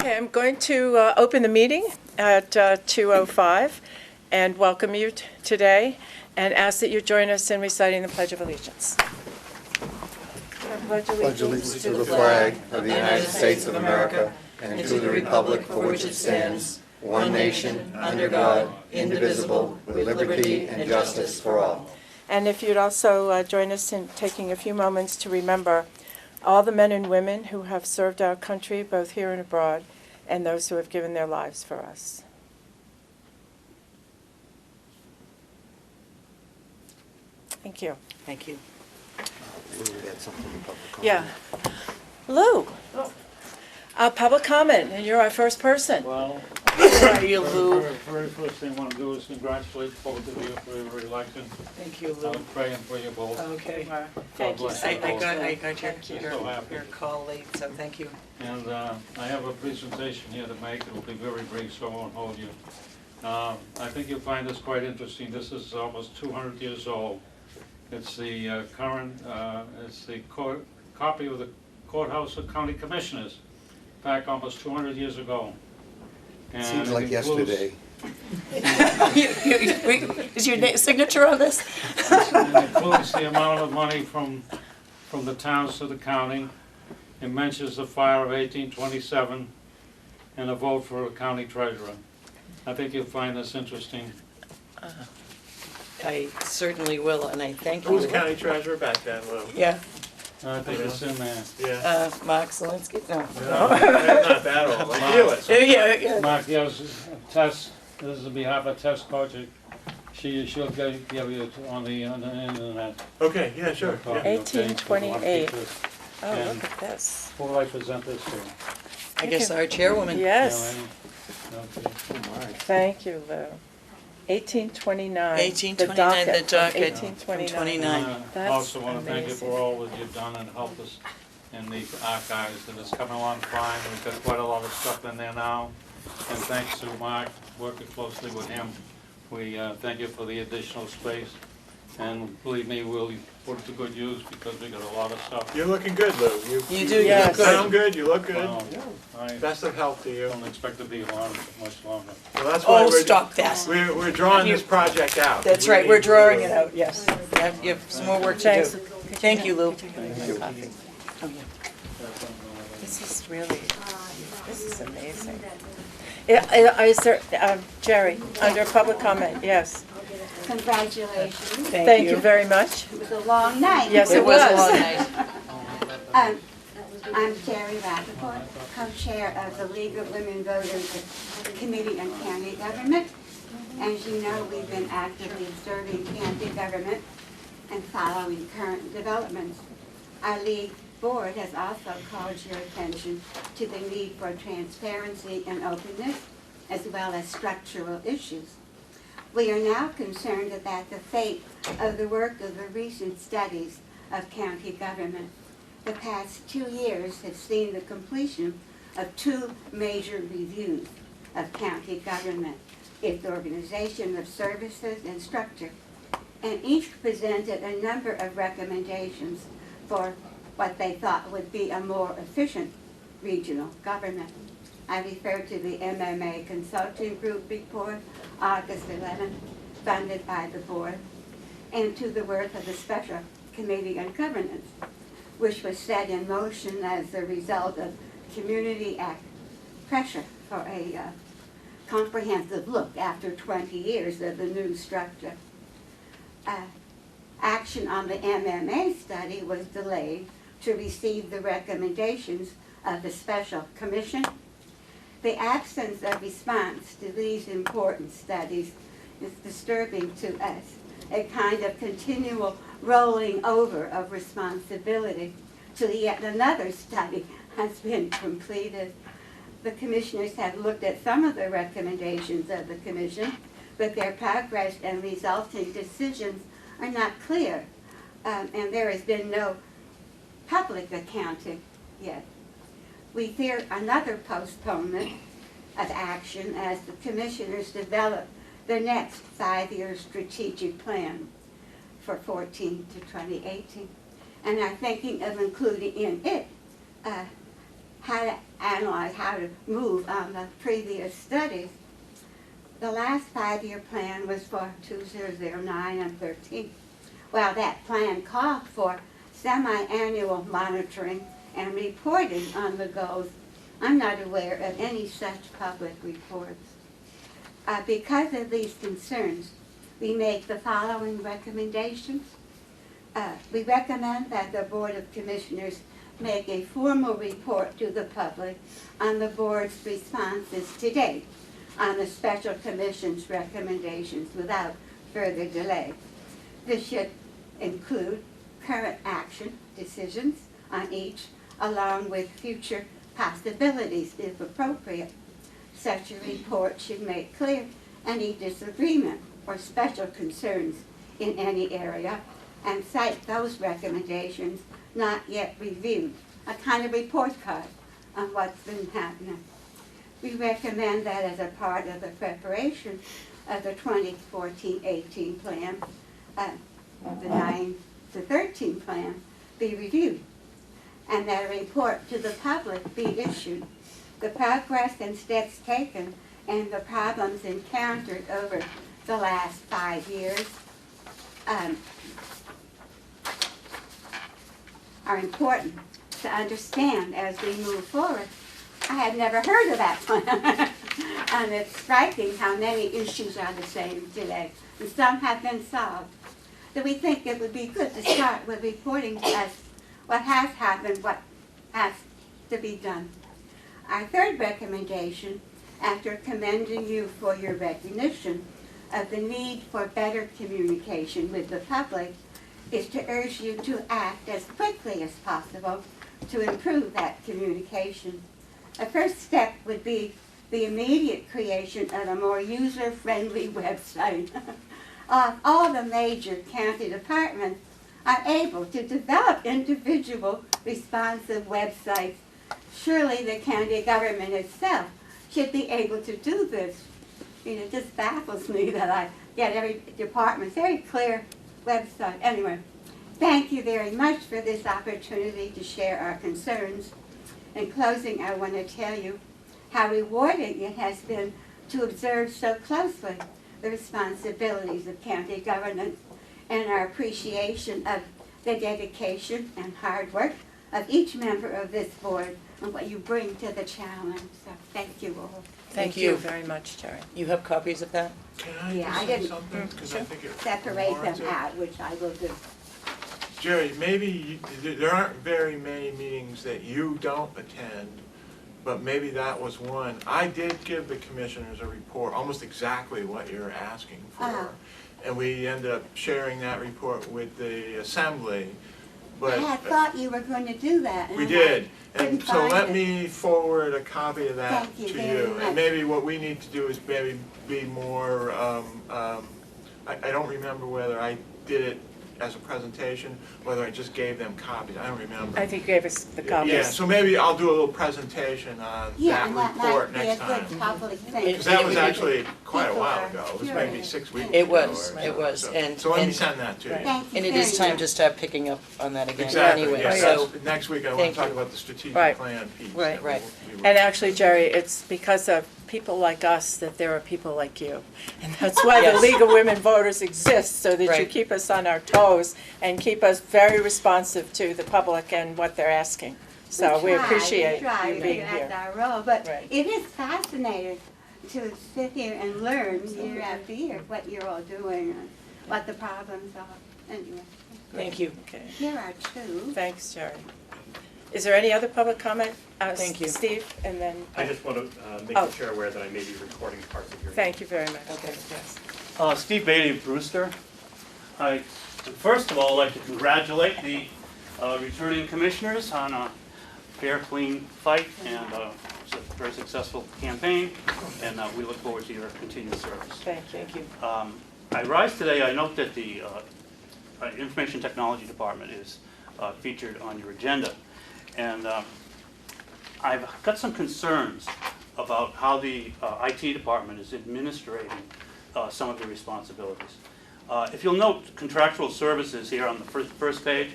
Okay, I'm going to open the meeting at 2:05 and welcome you today and ask that you join us in reciting the Pledge of Allegiance. Pledge allegiance to the flag of the United States of America and to the republic for which it stands, one nation, under God, indivisible, with liberty and justice for all. And if you'd also join us in taking a few moments to remember all the men and women who have served our country, both here and abroad, and those who have given their lives for us. Thank you. Thank you. Yeah. Lou. Public comment, and you're our first person. Well, How are you, Lou? very first thing I want to do is congratulate both of you for your election. Thank you, Lou. I'm praying for you both. Okay. Thank you. bless I you both. got So happy. your call late, so thank you. And I have a presentation here to make. It'll be very brief, so I won't hold you. I think you'll find this quite interesting. This is almost 200 years old. It's the copy of the Courthouse of County Commissioners, back almost 200 years ago. And Seems like yesterday. Is your signature on this? And it includes the amount of money from the towns to the county. It mentions the fire of 1827 and a vote for a county treasurer. I think you'll find this interesting. I certainly will, and I thank Who was you. county treasurer back then, Lou? Yeah, I think it's in there. Yeah. Mark Zelinski, no. No, not that old. I feel it. Yeah. Mark gives Tess, this is on behalf of Tess Kojic. She'll give you on the internet. Okay, yeah, sure. Copy, Yeah. okay? 1828. People Oh, And- look at this. Who will I present this to? I guess our chairwoman. Yes. Yeah, okay. Thank you, Lou. 1829. 1829, the docket. 1829. I That's also want to thank you amazing. for all that you've done and helped us in the archives, and it's coming along fine. We've got quite a lot of stuff in there now. And thanks to Mark, working closely with him, we thank you for the additional space. And believe me, we'll put it to good use because we got a lot of stuff. You're looking good, Lou. You do, Yes. you look sound good. good, you look good. Well, I Best of health to you. don't expect to be long, much longer. Well, that's why Oh, stop that. we're drawing this project out. That's right, we're drawing it out, yes. You have some more work to do. Thanks. Thank you, Lou. This is really, this is amazing. Is there, Jerry, under public comment, yes. Congratulations. Thank you very much. It was a long night. Yes, It it was a was. long night. I'm Jerry Rappaport, co-chair of the League of Women Voters Committee on County Government. As you know, we've been actively serving county government and following current developments. Our league board has also called your attention to the need for transparency and openness, as well as structural issues. We are now concerned about the fate of the work of the recent studies of county government. The past 2 years have seen the completion of 2 major reviews of county government, its organization of services and structure, and each presented a number of recommendations for what they thought would be a more efficient regional government. I refer to the MMA Consulting Group report, August 11th, funded by the board, and to the work of the Special Committee on Governance, which was set in motion as the result of Community Act pressure for a comprehensive look after 20 years of the new structure. Action on the MMA study was delayed to receive the recommendations of the Special Commission. The absence of response to these important studies is disturbing to us, a kind of continual rolling over of responsibility till yet another study has been completed. The commissioners have looked at some of the recommendations of the commission, but their progress and resulting decisions are not clear, and there has been no public accounting yet. We fear another postponement of action as the commissioners develop the next 5-year strategic plan for 14 to 2018, and are thinking of including in it how to analyze, how to move on the previous studies. The last 5-year plan was for 2009 and 13. Well, that plan called for semi-annual monitoring and reporting on the goals. I'm not aware of any such public reports. Because of these concerns, we make the following recommendations. We recommend that the Board of Commissioners make a formal report to the public on the board's responses to date on the Special Commission's recommendations without further delay. This should include current action decisions on each, along with future possibilities if appropriate. Such a report should make clear any disagreement or special concerns in any area and cite those recommendations not yet reviewed, a kind of report card on what's been happening. We recommend that as a part of the preparation of the 2014-18 plan, the 9-13 plan be reviewed, and that a report to the public be issued. The progress and steps taken and the problems encountered over the last 5 years are important to understand as we move forward. I had never heard of that plan. And it's striking how many issues are the same today, and some have been solved. So we think it would be good to start with reporting to us what has happened, what has to be done. Our third recommendation, after commending you for your recognition of the need for better communication with the public, is to urge you to act as quickly as possible to improve that communication. A first step would be the immediate creation of a more user-friendly website. All the major county departments are able to develop individual responsive websites. Surely the county government itself should be able to do this. It just baffles me that I get every department's very clear website. Anyway, thank you very much for this opportunity to share our concerns. In closing, I want to tell you how rewarding it has been to observe so closely the responsibilities of county governance and our appreciation of the dedication and hard work of each member of this board and what you bring to the challenge. So thank you all. Thank you you. very much, Terry. You have copies of that? Can I Yeah, I just say didn't something? 'Cause I think it separate warrants them it. out, which I will do. Jerry, maybe there aren't very many meetings that you don't attend, but maybe that was one. I did give the commissioners a report, almost exactly what you're asking for. Uh-huh. And we ended up sharing that report with the assembly. But I had thought you were going to do that. we and did. I couldn't And so find let it. me forward a copy of that Thank you to very you. much. And maybe what we need to do is maybe be more, I don't remember whether I did it as a presentation, whether I just gave them copies. I don't remember. I think you gave us the copies. Yeah, so maybe I'll do a little presentation on Yeah, that and that report might be next a time. good public thing. Because that was It- actually quite a people while are ago. It was curious. maybe 6 weeks It ago. was, or it so. was, and- So let me and- send that to you. Right. Thank you And it very is time much. to start picking up on that again Exactly, anyway, yeah. so, That's- Next week I want thank to talk you. about the strategic Right. plan piece. Right. that Right. we were- And actually, Jerry, it's because of people like us that there are people like you. And that's why the Yes. League of Women Voters exists, so that you Right. keep us on our toes and keep us very responsive to the public and what they're asking. So we appreciate you being here. That's our role, but Right. it is fascinating to sit here and learn year after year what you're all doing and what the problems are. Anyway, thank you. Okay, here are two. thanks, Jerry. Is there any other public comment? Thank you. Steve, and then, I just want to make Oh. the chair aware that I may be recording parts of your. thank you very much. Okay. Yes. Steve Beatty of Brewster. I, first of all, like to congratulate the returning commissioners on a fair, clean fight, and it's a very successful campaign, and we look forward to your continued service. Thank you. Thank you. I rise today, I note that the Information Technology Department is featured on your agenda, and I've got some concerns about how the IT department is administrating some of their responsibilities. If you'll note contractual services here on the first page,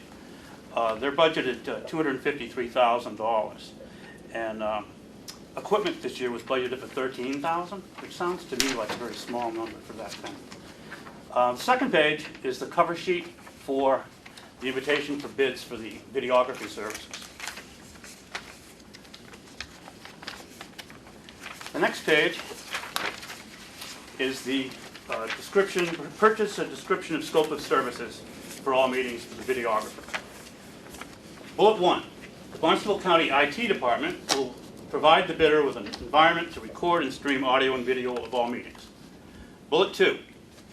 they're budgeted $253,000. And equipment this year was budgeted for $13,000, which sounds to me like a very small number for that thing. The second page is the cover sheet for the invitation for bids for the videography services. The next page is the description, purchase a description of scope of services for all meetings for the videographer. Bullet 1, the Barnstable County IT Department will provide the bidder with an environment to record and stream audio and video of all meetings. Bullet 2,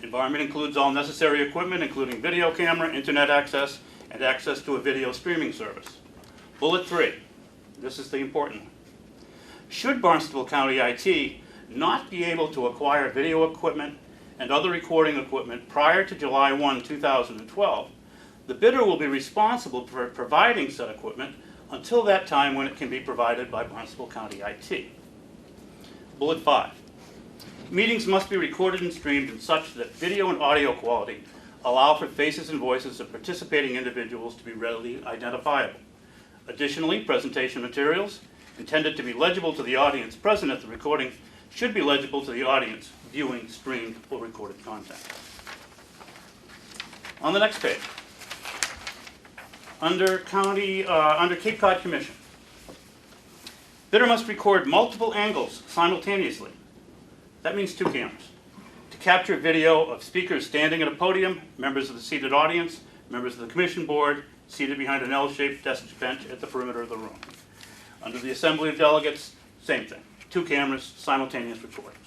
environment includes all necessary equipment, including video camera, internet access, and access to a video streaming service. Bullet 3, this is the important one. Should Barnstable County IT not be able to acquire video equipment and other recording equipment prior to July 1, 2012, the bidder will be responsible for providing said equipment until that time when it can be provided by Barnstable County IT. Bullet 5. Meetings must be recorded and streamed in such that video and audio quality allow for faces and voices of participating individuals to be readily identifiable. Additionally, presentation materials intended to be legible to the audience present at the recording should be legible to the audience viewing streamed or recorded content. On the next page, under Cape Cod Commission, bidder must record multiple angles simultaneously. That means 2 cameras. To capture video of speakers standing at a podium, members of the seated audience, members of the commission board, seated behind an L-shaped desk bench at the perimeter of the room. Under the Assembly of Delegates, same thing. 2 cameras, simultaneous recordings.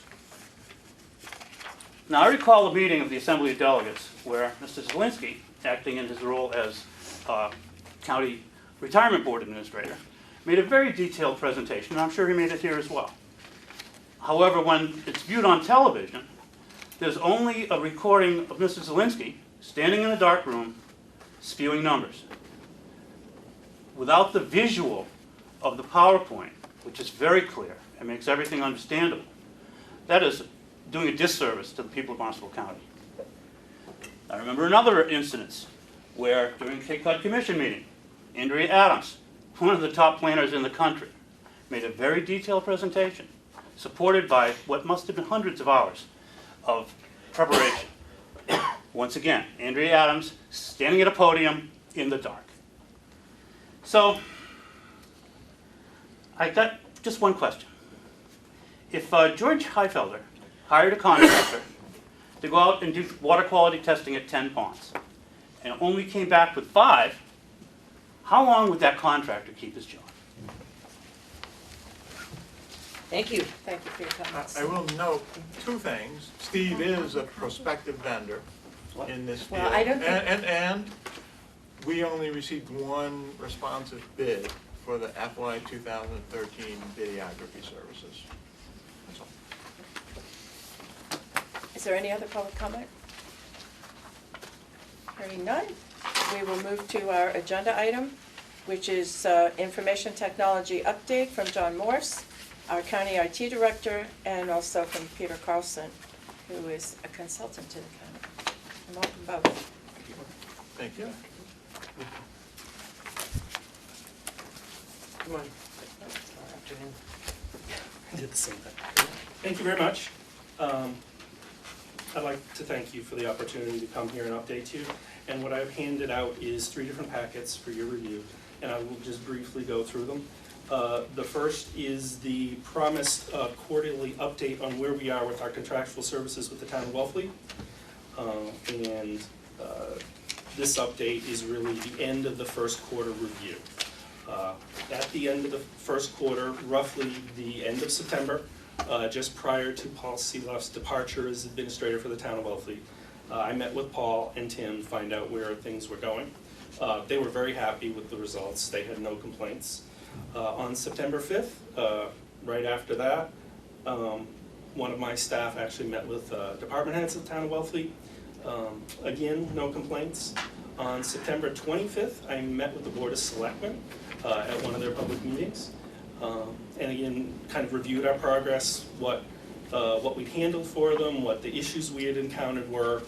Now, I recall a meeting of the Assembly of Delegates where Mr. Zielinski, acting in his role as County Retirement Board Administrator, made a very detailed presentation, and I'm sure he made it here as well. However, when it's viewed on television, there's only a recording of Mr. Zielinski standing in a dark room, spewing numbers, without the visual of the PowerPoint, which is very clear and makes everything understandable. That is doing a disservice to the people of Barnstable County. I remember another instance where, during Cape Cod Commission meeting, Andrea Adams, one of the top planners in the country, made a very detailed presentation, supported by what must have been hundreds of hours of preparation. Once again, Andrea Adams standing at a podium in the dark. So, I got just one question. If George Heifelder hired a contractor to go out and do water quality testing at 10 ponds, and only came back with 5, how long would that contractor keep his job? Thank you. Thank you for your comments. I will note 2 things. Steve is a prospective vendor in this field. Well, I don't think- And we only received 1 responsive bid for the FY 2013 videography services. That's all. Is there any other public comment? Hearing none, we will move to our agenda item, which is information technology update from John Morse, our county IT director, and also from Peter Carlson, who is a consultant to the county. And welcome both. Thank you. Good morning. Or afternoon. I did the same thing. Thank you very much. I'd like to thank you for the opportunity to come here and update you. And what I've handed out is 3 different packets for your review, and I will just briefly go through them. The first is the promised quarterly update on where we are with our contractual services with the town of Wellfleet. This update is really the end of the first quarter review. At the end of the first quarter, roughly the end of September, just prior to Paul Seeloff's departure as administrator for the town of Wellfleet, I met with Paul and Tim to find out where things were going. They were very happy with the results. They had no complaints. On September 5th, right after that, one of my staff actually met with department heads of the town of Wellfleet. Again, no complaints. On September 25th, I met with the Board of Selectmen at one of their public meetings. And again, kind of reviewed our progress, what we'd handled for them, what the issues we had encountered were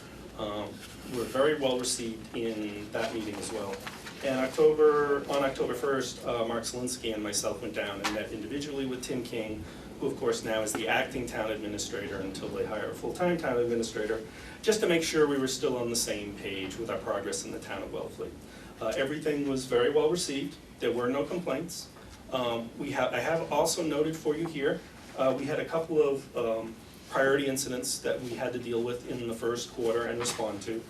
very well received in that meeting as well. And on October 1st, Mark Zielinski and myself went down and met individually with Tim King, who of course now is the acting town administrator until they hire a full-time town administrator, just to make sure we were still on the same page with our progress in the town of Wellfleet. Everything was very well received. There were no complaints. I have also noted for you here, we had a couple of priority incidents that we had to deal with in the first quarter and respond to.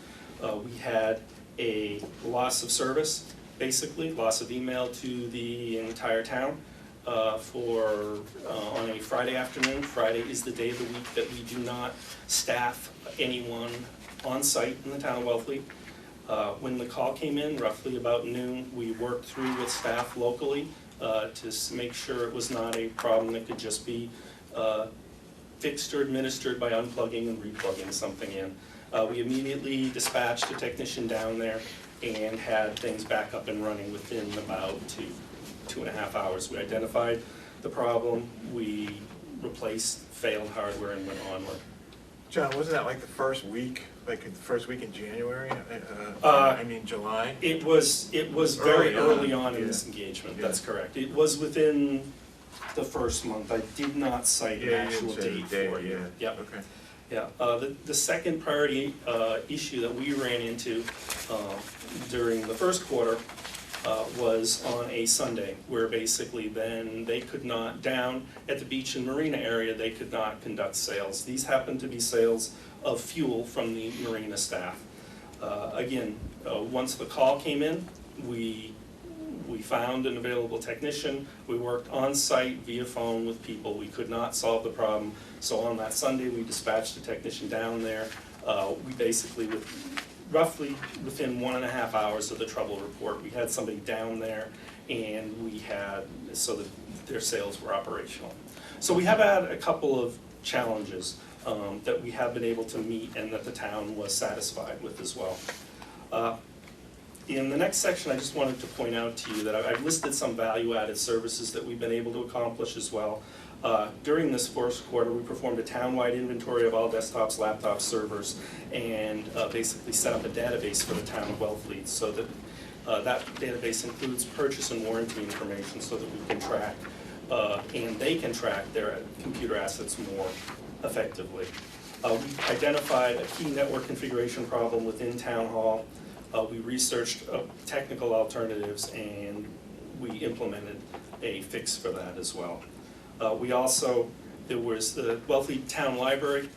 We had a loss of service, basically, loss of email to the entire town on a Friday afternoon. Friday is the day of the week that we do not staff anyone on site in the town of Wellfleet. When the call came in, roughly about noon, we worked through with staff locally to make sure it was not a problem that could just be fixed or administered by unplugging and replugging something in. We immediately dispatched a technician down there and had things back up and running within about 2.5 hours. We identified the problem, we replaced failed hardware and went onward. John, wasn't that like the first week, in January? July? It was very early on in this engagement, Yeah. that's correct. It was within the first month. I did not cite an actual date for you. Yeah. Okay. Yeah, the second priority issue that we ran into during the first quarter was on a Sunday, where basically then they could not, down at the beach and marina area, they could not conduct sales. These happened to be sales of fuel from the marina staff. Again, once the call came in, we found an available technician. We worked on site via phone with people. We could not solve the problem. So on that Sunday, we dispatched a technician down there. We basically, roughly within 1.5 hours of the trouble report, we had somebody down there, and so that their sales were operational. So we have had a couple of challenges that we have been able to meet and that the town was satisfied with as well. In the next section, I just wanted to point out to you that I've listed some value-added services that we've been able to accomplish as well. During this first quarter, we performed a town-wide inventory of all desktops, laptops, servers, and basically set up a database for the town of Wellfleet so that that database includes purchase and warranty information so that we can track and they can track their computer assets more effectively. We identified a key network configuration problem within Town Hall. We researched technical alternatives, and we implemented a fix for that as well. There was the Wellfleet Town Library.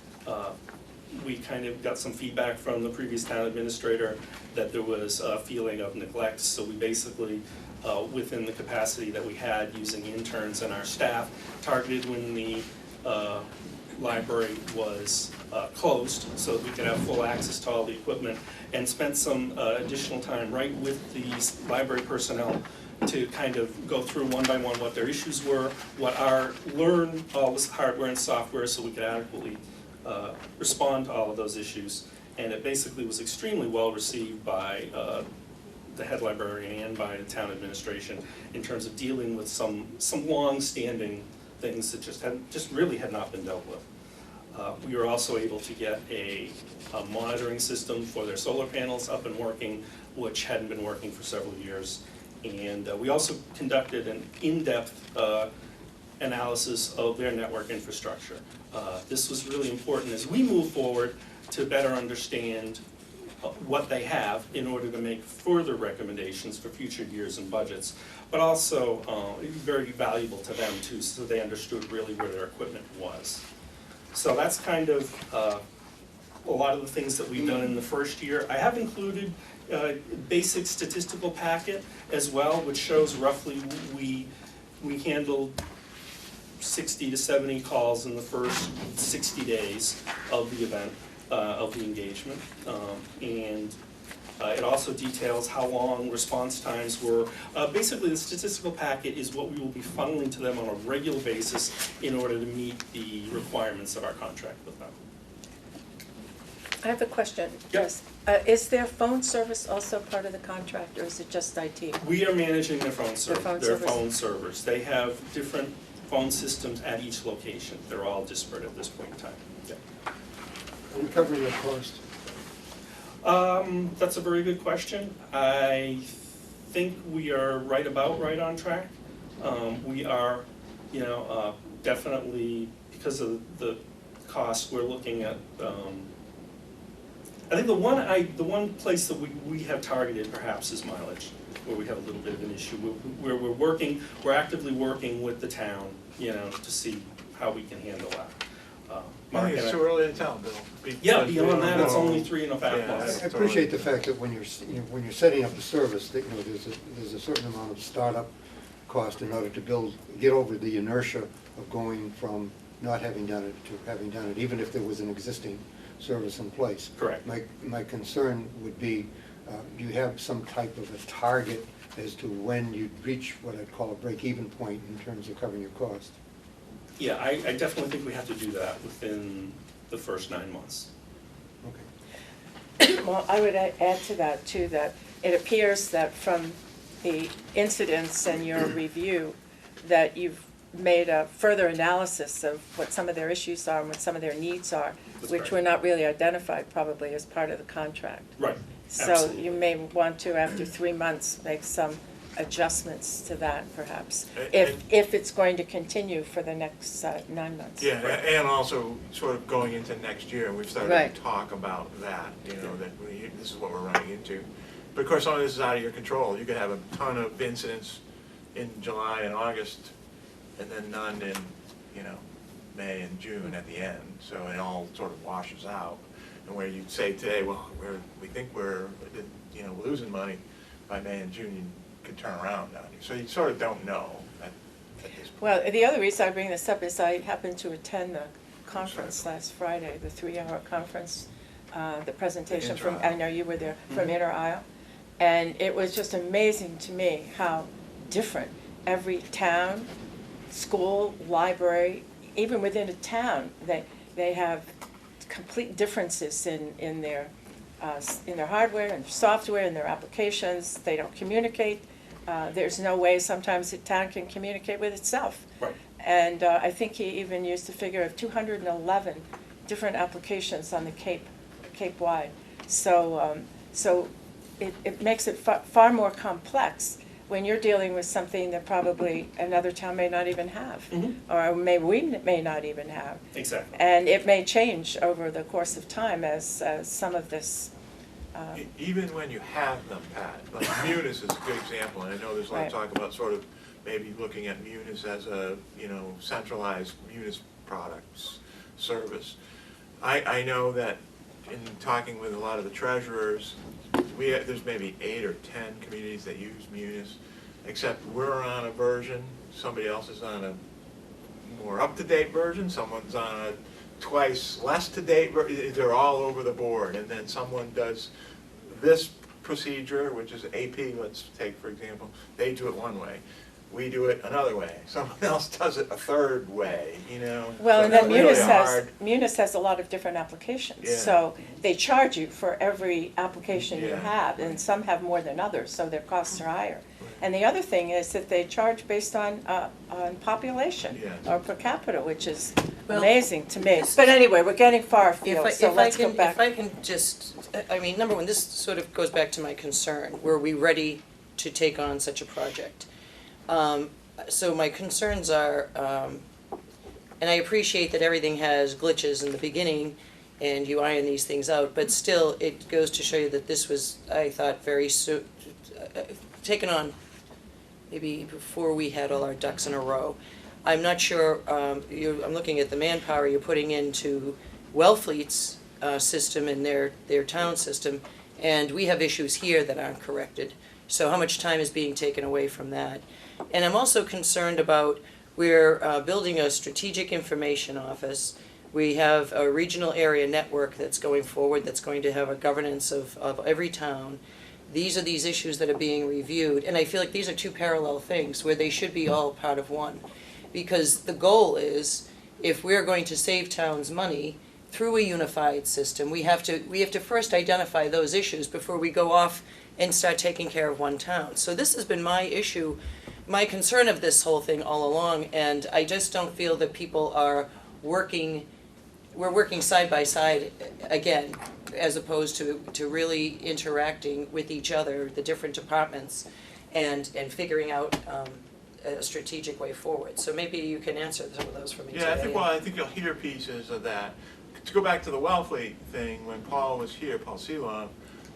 We kind of got some feedback from the previous town administrator that there was a feeling of neglect, so we basically, within the capacity that we had using interns and our staff, targeted when the library was closed so that we could have full access to all the equipment, and spent some additional time right with these library personnel to kind of go through one by one what their issues were, learn all this hardware and software so we could adequately respond to all of those issues. And it basically was extremely well received by the head librarian and by the town administration in terms of dealing with some long-standing things that just really had not been dealt with. We were also able to get a monitoring system for their solar panels up and working, which hadn't been working for several years. And we also conducted an in-depth analysis of their network infrastructure. This was really important as we move forward to better understand what they have in order to make further recommendations for future years and budgets, but also very valuable to them too, so they understood really where their equipment was. So that's kind of a lot of the things that we've done in the first year. I have included a basic statistical packet as well, which shows roughly we handled 60 to 70 calls in the first 60 days of the event, of the engagement. It also details how long response times were. Basically, the statistical packet is what we will be funneling to them on a regular basis in order to meet the requirements of our contract with them. I have a question. Yep. Yes. Is their phone service also part of the contract, or is it just IT? We are managing their phone service. phone servers. They have different phone systems at each location. They're all disparate at this point in time. Yeah. Are you covering the cost? That's a very good question. I think we are right on track. We are, definitely, because of the costs, we're looking at, I think the one place that we have targeted perhaps is mileage, where we have a little bit of an issue. We're actively working with the town, to see how we can handle that. I think it's too early to tell, Bill. Yeah, Because we beyond that, don't it's know. only 3.5 Yeah, months. I appreciate the fact that when you're setting up the service, that, there's a certain amount of startup cost in order to get over the inertia of going from not having done it to having done it, even if there was an existing service in place. Correct. My concern would be, do you have some type of a target as to when you'd reach what I'd call a break-even point in terms of covering your cost? Yeah, I definitely think we have to do that within the first 9 months. Okay. Well, I would add to that too, that it appears that from the incidents and your review, that you've made a further analysis of what some of their issues are and what some of their needs are, That's which right. were not really identified probably as part of the contract. Right, So absolutely. you may want to, after 3 months, make some adjustments to that perhaps, if it's going to continue for the next 9 months. Yeah, and also sort of going into next year, we've started Right. to talk about that, that this is what we're running into. But of course, some of this is out of your control. You could have a ton of incidents in July and August, and then none in, May and June at the end. So it all sort of washes out. And where you say today, well, we think we're, losing money by May and June, you could turn around on you. So you sort of don't know at this point. Well, the other reason I bring this up is I happened to attend the conference last Friday, the 3-hour conference, the presentation from, I know you were there, from Inter-Isle. And it was just amazing to me how different every town, school, library, even within a town, they have complete differences in their hardware and software and their applications. They don't communicate. There's no way sometimes a town can communicate with itself. Right. And I think he even used the figure of 211 different applications on the Cape wide. So it makes it far more complex when you're dealing with something that probably another town may not even have, or we may not even have. Exactly. And it may change over the course of time as some of this. Even when you have them, Pat, like Munis is a good example, and I know there's a lot of Right. talk about sort of maybe looking at Munis as a, centralized Munis products service. I know that in talking with a lot of the treasurers, there's maybe 8 or 10 communities that use Munis, except we're on a version, somebody else is on a more up-to-date version, someone's on a twice less to date, they're all over the board, and then someone does this procedure, which is AP, let's take for example, they do it one way. We do it another way. Someone else does it a third way, Well, So and then it's really hard. Munis has a lot of different applications. Yeah. So they charge you for every application you Yeah. have, and some have more than others, so their costs are higher. And the other thing is that they charge based on population Yeah. or per capita, which is Well, amazing to me. But anyway, we're getting far afield, so let's go back. If I can just, number one, this sort of goes back to my concern. Were we ready to take on such a project? So my concerns are, and I appreciate that everything has glitches in the beginning and you iron these things out, but still, it goes to show you that this was, I thought, taken on maybe before we had all our ducks in a row. I'm not sure, I'm looking at the manpower you're putting into Wellfleet's system and their town system, and we have issues here that aren't corrected. So how much time is being taken away from that? And I'm also concerned about, we're building a strategic information office. We have a regional area network that's going forward, that's going to have a governance of every town. These are these issues that are being reviewed, and I feel like these are two parallel things where they should be all part of one. Because the goal is, if we're going to save towns money through a unified system, we have to first identify those issues before we go off and start taking care of one town. So this has been my issue, my concern of this whole thing all along, and I just don't feel that people are working side by side again, as opposed to really interacting with each other, the different departments. and figuring out a strategic way forward. So maybe you can answer some of those for me today. Yeah, I think you'll hear pieces of that. To go back to the Wellfleet thing, when Paul was here, Paul Seeloff,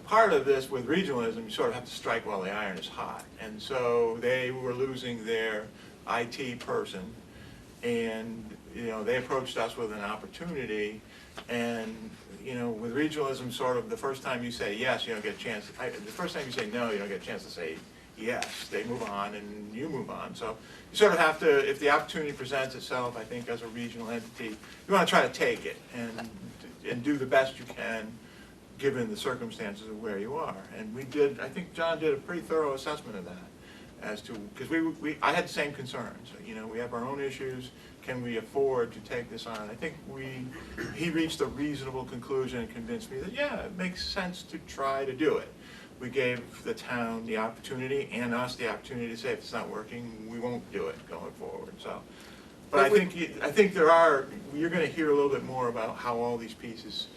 part of this with regionalism, you sort of have to strike while the iron is hot. And so they were losing their IT person, and they approached us with an opportunity. And with regionalism, sort of the first time you say yes, you don't get a chance. The first time you say no, you don't get a chance to say yes. They move on, and you move on. So you sort of have to, if the opportunity presents itself, I think as a regional entity, you want to try to take it and do the best you can, given the circumstances of where you are. And we did, I think John did a pretty thorough assessment of that, as to, because I had the same concerns. We have our own issues. Can we afford to take this on? I think he reached a reasonable conclusion and convinced me that, yeah, it makes sense to try to do it. We gave the town the opportunity and us the opportunity to say, if it's not working, we won't do it going forward. So, but I think you're going to hear a little bit more about how all these pieces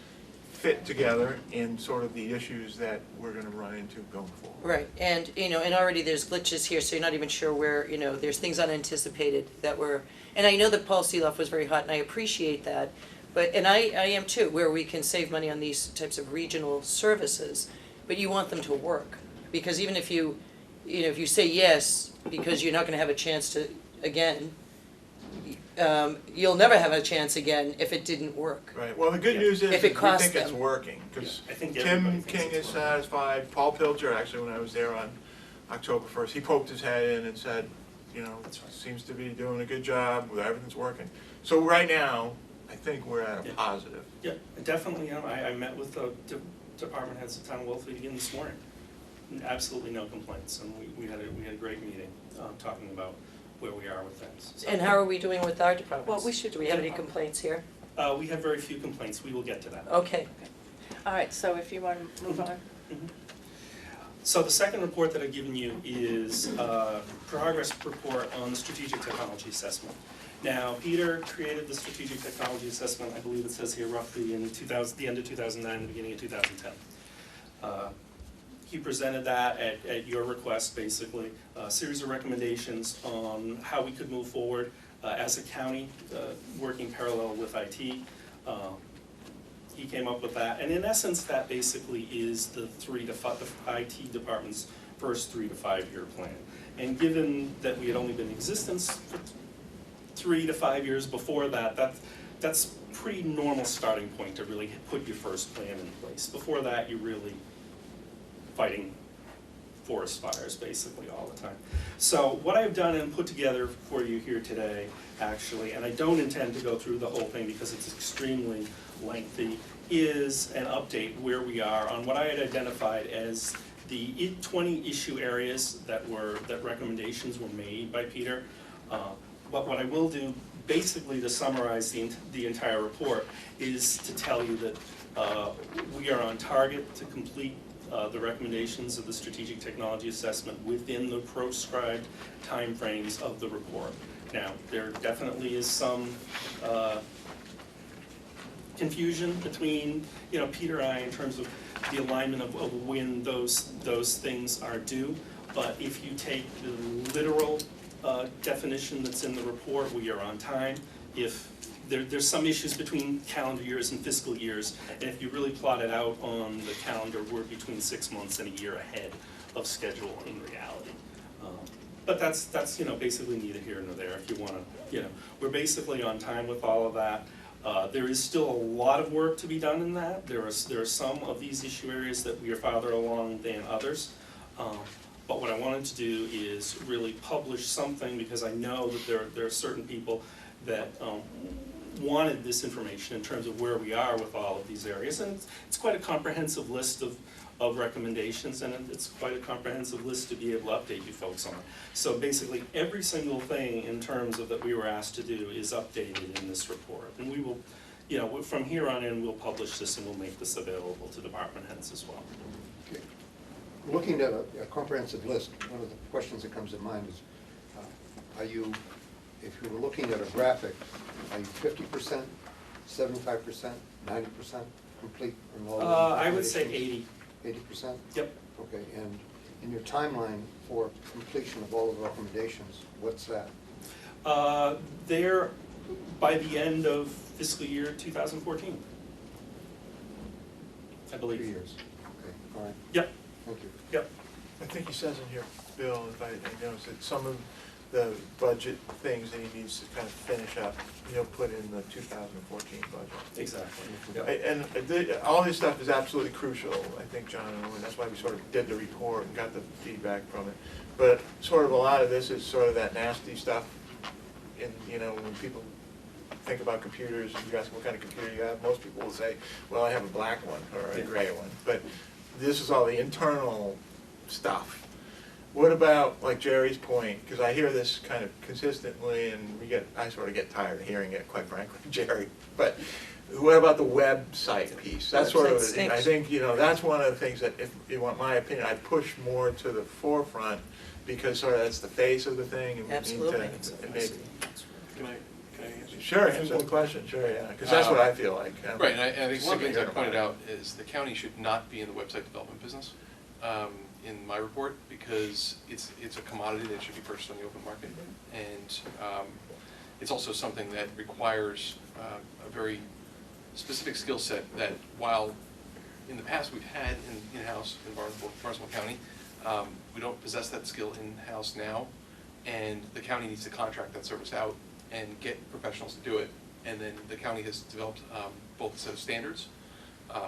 fit together in sort of the issues that we're going to run into going forward. Right, and and already there's glitches here, so you're not even sure where, there's things unanticipated that were, and I know that Paul Seeloff was very hot, and I appreciate that, and I am too, where we can save money on these types of regional services, but you want them to work, because even if you say yes, because you're not going to have a chance to, again, you'll never have a chance again if it didn't work. Right. Well, the good news is If it we costs think it's them. working, because I think Tim everybody thinks King it's is working. satisfied. Paul Pilcher, actually, when I was there on October 1st, he poked his head in and said, That's right. seems to be doing a good job, everything's working. So right now, I think we're at a Yeah. positive. Yeah, definitely. I met with the department heads of town of Wellfleet again this morning. Absolutely no complaints, and we had a great meeting talking about where we are with things. So, And how are we doing with our departments? Well, we should Do we have do- any complaints here? we have very few complaints. We will get to that. Okay. All right, so if you want to move on. So the second report that I've given you is a progress report on the strategic technology assessment. Now, Peter created the strategic technology assessment, I believe it says here roughly in the end of 2009, the beginning of 2010. He presented that at your request, basically, a series of recommendations on how we could move forward as a county, working parallel with IT. He came up with that, and in essence, that basically is the IT department's first 3 to 5 year plan. And given that we had only been in existence for 3 to 5 years before that, that's pretty normal starting point to really put your first plan in place. Before that, you're really fighting forest fires basically all the time. So what I've done and put together for you here today, actually, and I don't intend to go through the whole thing because it's extremely lengthy, is an update where we are on what I had identified as the 20 issue areas that recommendations were made by Peter. But what I will do, basically to summarize the entire report, is to tell you that we are on target to complete the recommendations of the strategic technology assessment within the proscribed timeframes of the report. Now, there definitely is some confusion between Peter and I in terms of the alignment of when those things are due. But if you take the literal definition that's in the report, we are on time. If there's some issues between calendar years and fiscal years, and if you really plot it out on the calendar, we're between 6 months and a year ahead of schedule in reality. But that's basically neither here nor there. If you want to, we're basically on time with all of that. There is still a lot of work to be done in that. There are some of these issue areas that we are farther along than others. But what I wanted to do is really publish something, because I know that there are certain people that wanted this information in terms of where we are with all of these areas. And it's quite a comprehensive list of recommendations, and it's quite a comprehensive list to be able to update you folks on. So basically, every single thing in terms of that we were asked to do is updated in this report. And we will, from here on in, we'll publish this and we'll make this available to department heads as well. Okay. Looking at a comprehensive list, one of the questions that comes to mind is, if you were looking at a graphic, are you 50%, 75%, 90% complete? In all the I would say 80. 80%? Yep. Okay, and in your timeline for completion of all of the recommendations, what's that? They're by the end of fiscal year 2014, I 2 believe. years. Okay, all right, Yep, thank you. yep. I think he says in here, Bill, if I noticed that some of the budget things that he needs to kind of finish up, he'll put in the 2014 budget. Exactly. And all this stuff is absolutely crucial, I think, John, and that's why we sort of did the report and got the feedback from it. But sort of a lot of this is sort of that nasty stuff, in, you know, when people think about computers, and you ask what kind of computer you have, most people will say, well, I have a black one or a gray one. But this is all the internal stuff. What about, like Jerry's point, because I hear this kind of consistently, and I sort of get tired of hearing it, quite frankly, Jerry. But what about the website piece? That's sort of, Website I stinks. think, you know, that's one of the things that, if you want my opinion, I'd push more to the forefront, because sort of that's the face of the thing, and we need Absolutely. to make. Can I answer? Sure, answer the question, sure, yeah, because that's what I feel like. Right, and I think one of the things I Sick of pointed hearing out is the county should not be in the website development business in my report, because it's a commodity that should be purchased on the open market. And it's also something that requires a very specific skill set that, while in the past we've had in-house in Barnstable County, we don't possess that skill in-house now, and the county needs to contract that service out and get professionals to do it. And then the county has developed both a set of standards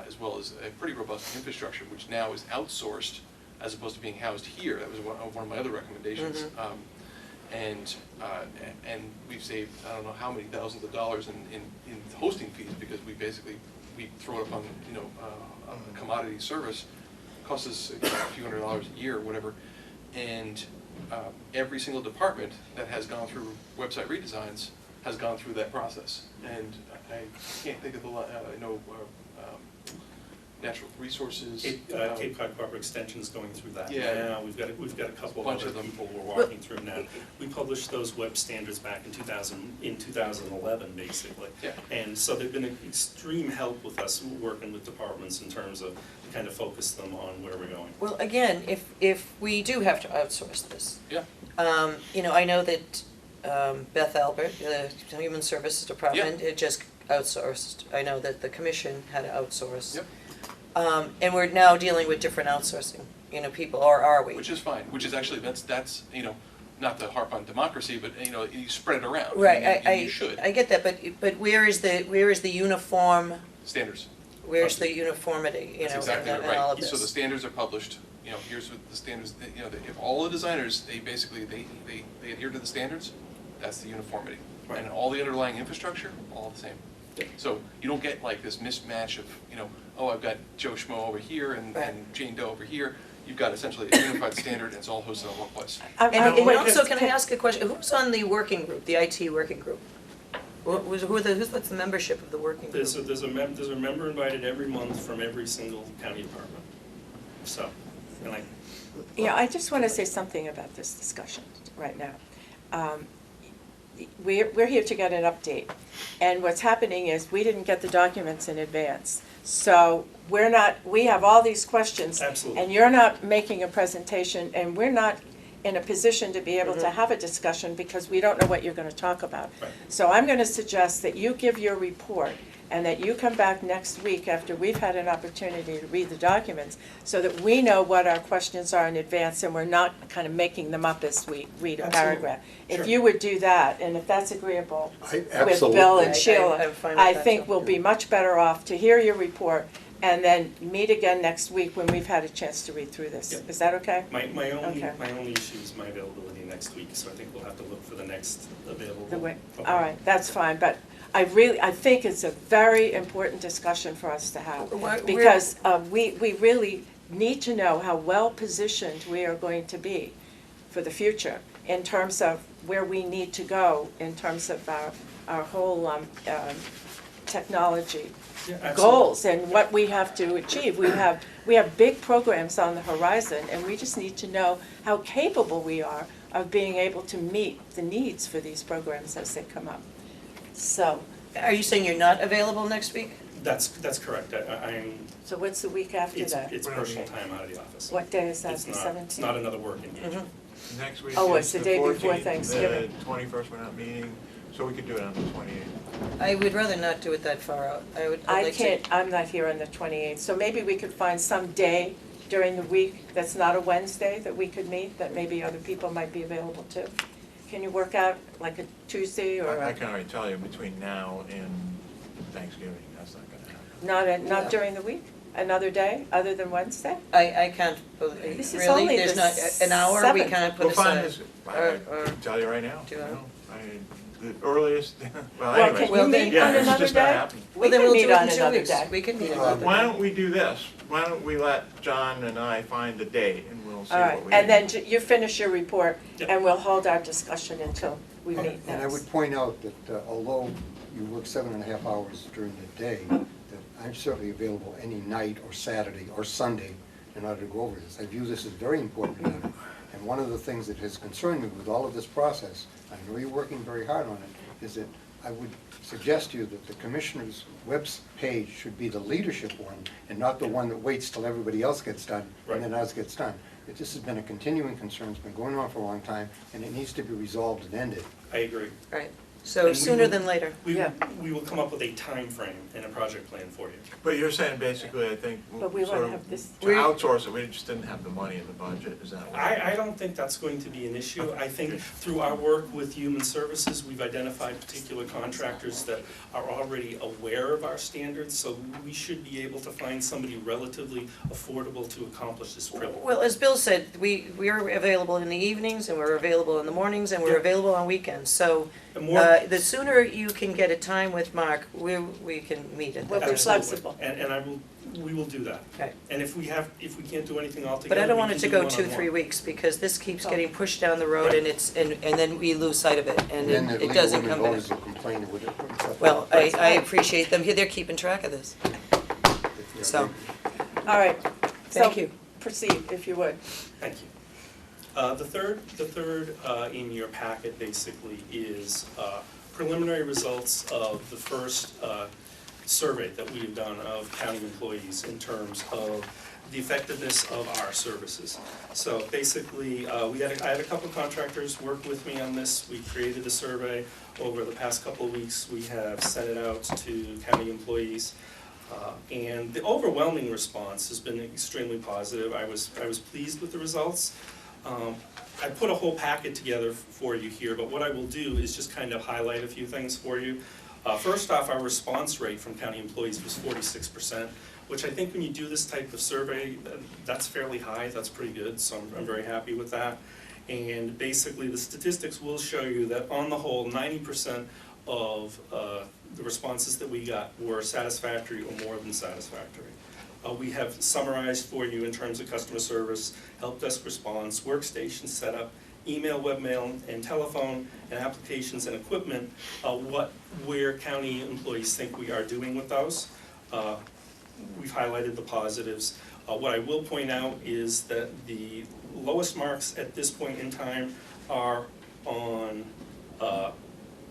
as well as a pretty robust infrastructure, which now is outsourced as opposed to being housed here. That was one of my other recommendations. And we've saved, I don't know how many thousands of dollars in hosting fees, because we throw it up on, you know, a commodity service. Costs us a few $100s a year or whatever. And every single department that has gone through website redesigns has gone through that process. And I can't think of the, I know Natural Resources. Cape Cod Corporate Extension's going through that Yeah. now. We've got a couple of Bunch other of them. people we're walking through now. We published those web standards back in 2011, basically. Yeah. And so they've been an extreme help with us working with departments in terms of kind of focus them on where we're going. Well, again, if we do have to outsource this, Yeah. you know, I know that Beth Albert, the Human Services Department, it just outsourced. I know that the commission had to outsource. Yep. And we're now dealing with different outsourcing, you know, people, or are we? Which is fine, which is actually, that's, you know, not to harp on democracy, but, you know, you spread it around. Right, and you should. I get that, but where is the uniform, Standards. where's the uniformity, you That's know, exactly in right. all of this? So the standards are published, you know, here's what the standards, you know, if all the designers, they basically, they adhere to the standards, that's the uniformity. Right. And all the underlying infrastructure, all the same. Yeah. So you don't get like this mismatch of, you know, oh, I've got Joe Schmo over here and Jane Doe over here. You've got essentially a unified standard, and it's all hosted in one place. And also, can I ask a question, who's on the working group, the IT working group? What's the membership of the working group? There's a member invited every month from every single county department. So, and Yeah, I just want to say something about this discussion right now. We're here to get an update, and what's happening is we didn't get the documents in advance. So we have all these questions. Absolutely. And you're not making a presentation, and we're not in a position to be able to have a discussion because we don't know what you're going to talk about. Right. So I'm going to suggest that you give your report and that you come back next week after we've had an opportunity to read the documents so that we know what our questions are in advance and we're not kind of making them up as we read a Absolutely. paragraph. If Sure. you would do that, and if that's agreeable with Absolutely. Bill and I'm Sheila, fine with I that, think too. we'll be much better off to hear your report and then meet again next week when we've had a chance to read through this. Yep. Is that okay? my Okay. only issue is my availability next week, so I think we'll have to look for the next available. The way, Okay. all right, that's fine, but I think it's a very important discussion for us to have. Because we really need to know how well-positioned we are going to be for the future in terms of where we need to go in terms of our whole technology Yeah, absolutely. goals and what we have to achieve. We have big programs on the horizon, and we just need to know how capable we are of being able to meet the needs for these programs as they come up. So, Are you saying you're not available next week? That's correct. I'm, So what's the week after it's that? personal time out of the office. What day is that, It's the not, 17th? it's not another work engagement. Next week Oh, is it's the day before 14th, Thanksgiving. The 21st, we're not meeting, so we could do it on the 28th. I would rather not do it that far out. I'd I like to. can't, I'm not here on the 28th, so maybe we could find some day during the week that's not a Wednesday that we could meet, that maybe other people might be available too. Can you work out like a Tuesday or I a, can already tell you, between now and Thanksgiving, that's not gonna happen. not Yeah. during the week? Another day, other than Wednesday? I can't believe, This is really, only there's the not, an hour we 7th. can't put We'll find aside. this, I Or- can tell you right now, Do you want- the earliest, well, Well, anyway. can Well, you then- meet Yeah, on it's another just not day? happening. We Well, then can we'll meet do it on in 2 another weeks. day. We can meet Why another Why day. don't we do this? Why don't we let John and I find the date and we'll see All right, what we and then can. you finish your report, Yep. and we'll hold our discussion until we meet And I next. would point out that although you work 7.5 hours during the day, that I'm certainly available any night or Saturday or Sunday in order to go over this. I view this as very important matter. And one of the things that has concerned me with all of this process, I know you're working very hard on it, is that I would suggest to you that the commissioner's web's page should be the leadership one and not the one that waits till everybody else gets done Right. and then ours gets done. This has been a continuing concern, it's been going on for a long time, and it needs to be resolved and ended. I agree. Right, And so we sooner will- than later. Yeah. We will come up with a time frame and a project plan for you. But you're saying basically, I think, But we sort wanna of have this- to outsource it, we just didn't have the money in the budget, is that what? I don't think that's going to be an issue. I think through our work with Human Services, we've identified particular contractors that are already aware of our standards, so we should be able to find somebody relatively affordable to accomplish this privilege. Well, as Bill said, we're available in the evenings, and we're available in the mornings, and we're Yeah. available on weekends. So And more- the sooner you can get a time with Mark, we can meet at We'll that be time. Absolutely. flexible. And we will do that. Okay. And if we can't do anything altogether, But I don't want we it can to do go 2-3 one-on-one. weeks, because this keeps Oh. getting pushed down the road, and and then we lose sight of it, and Then the it legal doesn't women come back. voters will complain with it. Well, I appreciate them, they're keeping track of this, so, All right. thank So you. proceed, if you would. Thank you. The third in your packet basically is preliminary results of the first survey that we have done of county employees in terms of the effectiveness of our services. So basically, I had a couple of contractors work with me on this. We created a survey over the past couple of weeks. We have sent it out to county employees. And the overwhelming response has been extremely positive. I was pleased with the results. I put a whole packet together for you here, but what I will do is just kind of highlight a few things for you. First off, our response rate from county employees was 46%, which I think when you do this type of survey, that's fairly high, that's pretty good, so I'm very happy with that. And basically, the statistics will show you that on the whole, 90% of the responses that we got were satisfactory or more than satisfactory. We have summarized for you in terms of customer service, help desk response, workstation setup, email, webmail, and telephone, and applications and equipment, where county employees think we are doing with those. We've highlighted the positives. What I will point out is that the lowest marks at this point in time are on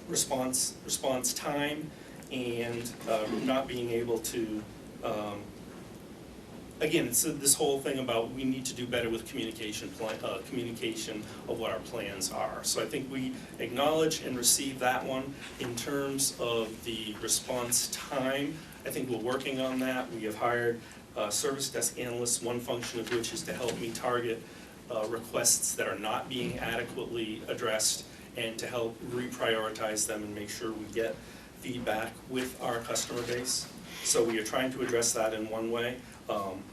response time and not being able to, again, it's this whole thing about we need to do better with communication of what our plans are. So I think we acknowledge and receive that one. In terms of the response time, I think we're working on that. We have hired service desk analysts, one function of which is to help me target requests that are not being adequately addressed and to help reprioritize them and make sure we get feedback with our customer base. So we are trying to address that in one way.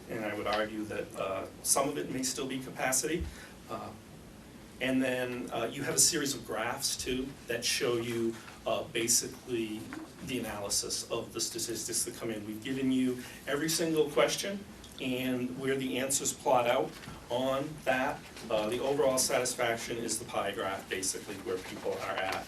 And I would argue that some of it may still be capacity. And then you have a series of graphs too that show you basically the analysis of the statistics that come in. We've given you every single question and where the answers plot out on that. The overall satisfaction is the pie graph, basically, where people are at.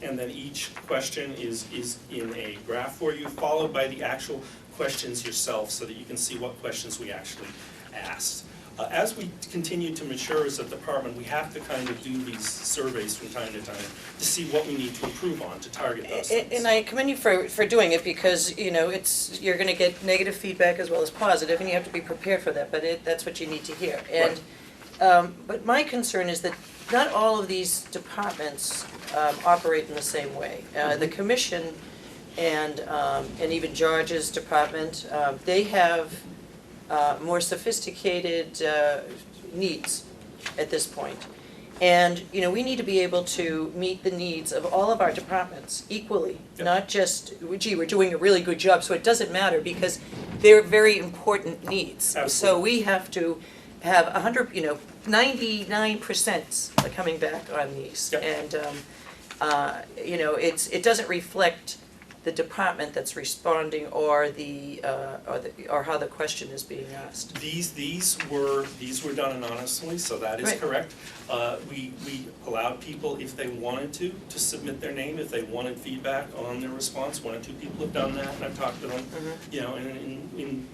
And then each question is in a graph for you, followed by the actual questions yourself so that you can see what questions we actually asked. As we continue to mature as a department, we have to kind of do these surveys from time to time to see what we need to improve on to target those things. And I commend you for doing it, because, you know, you're gonna get negative feedback as well as positive, and you have to be prepared for that, but that's what you need to hear. And, but my concern is that not all of these departments operate in the same way. The commission and even George's department, they have more sophisticated needs at this point. And, you know, we need to be able to meet the needs of all of our departments equally, Yep. not just, gee, we're doing a really good job, so it doesn't matter, because they're very important needs. So Absolutely. we have to have 99% coming back on these. Yep. And, you know, it doesn't reflect the department that's responding or or how the question is being asked. These were done anonymously, so that is Right. correct. We allowed people, if they wanted to submit their name, if they wanted feedback on their response. 1 or 2 people have done that, and I've talked to them, you know, in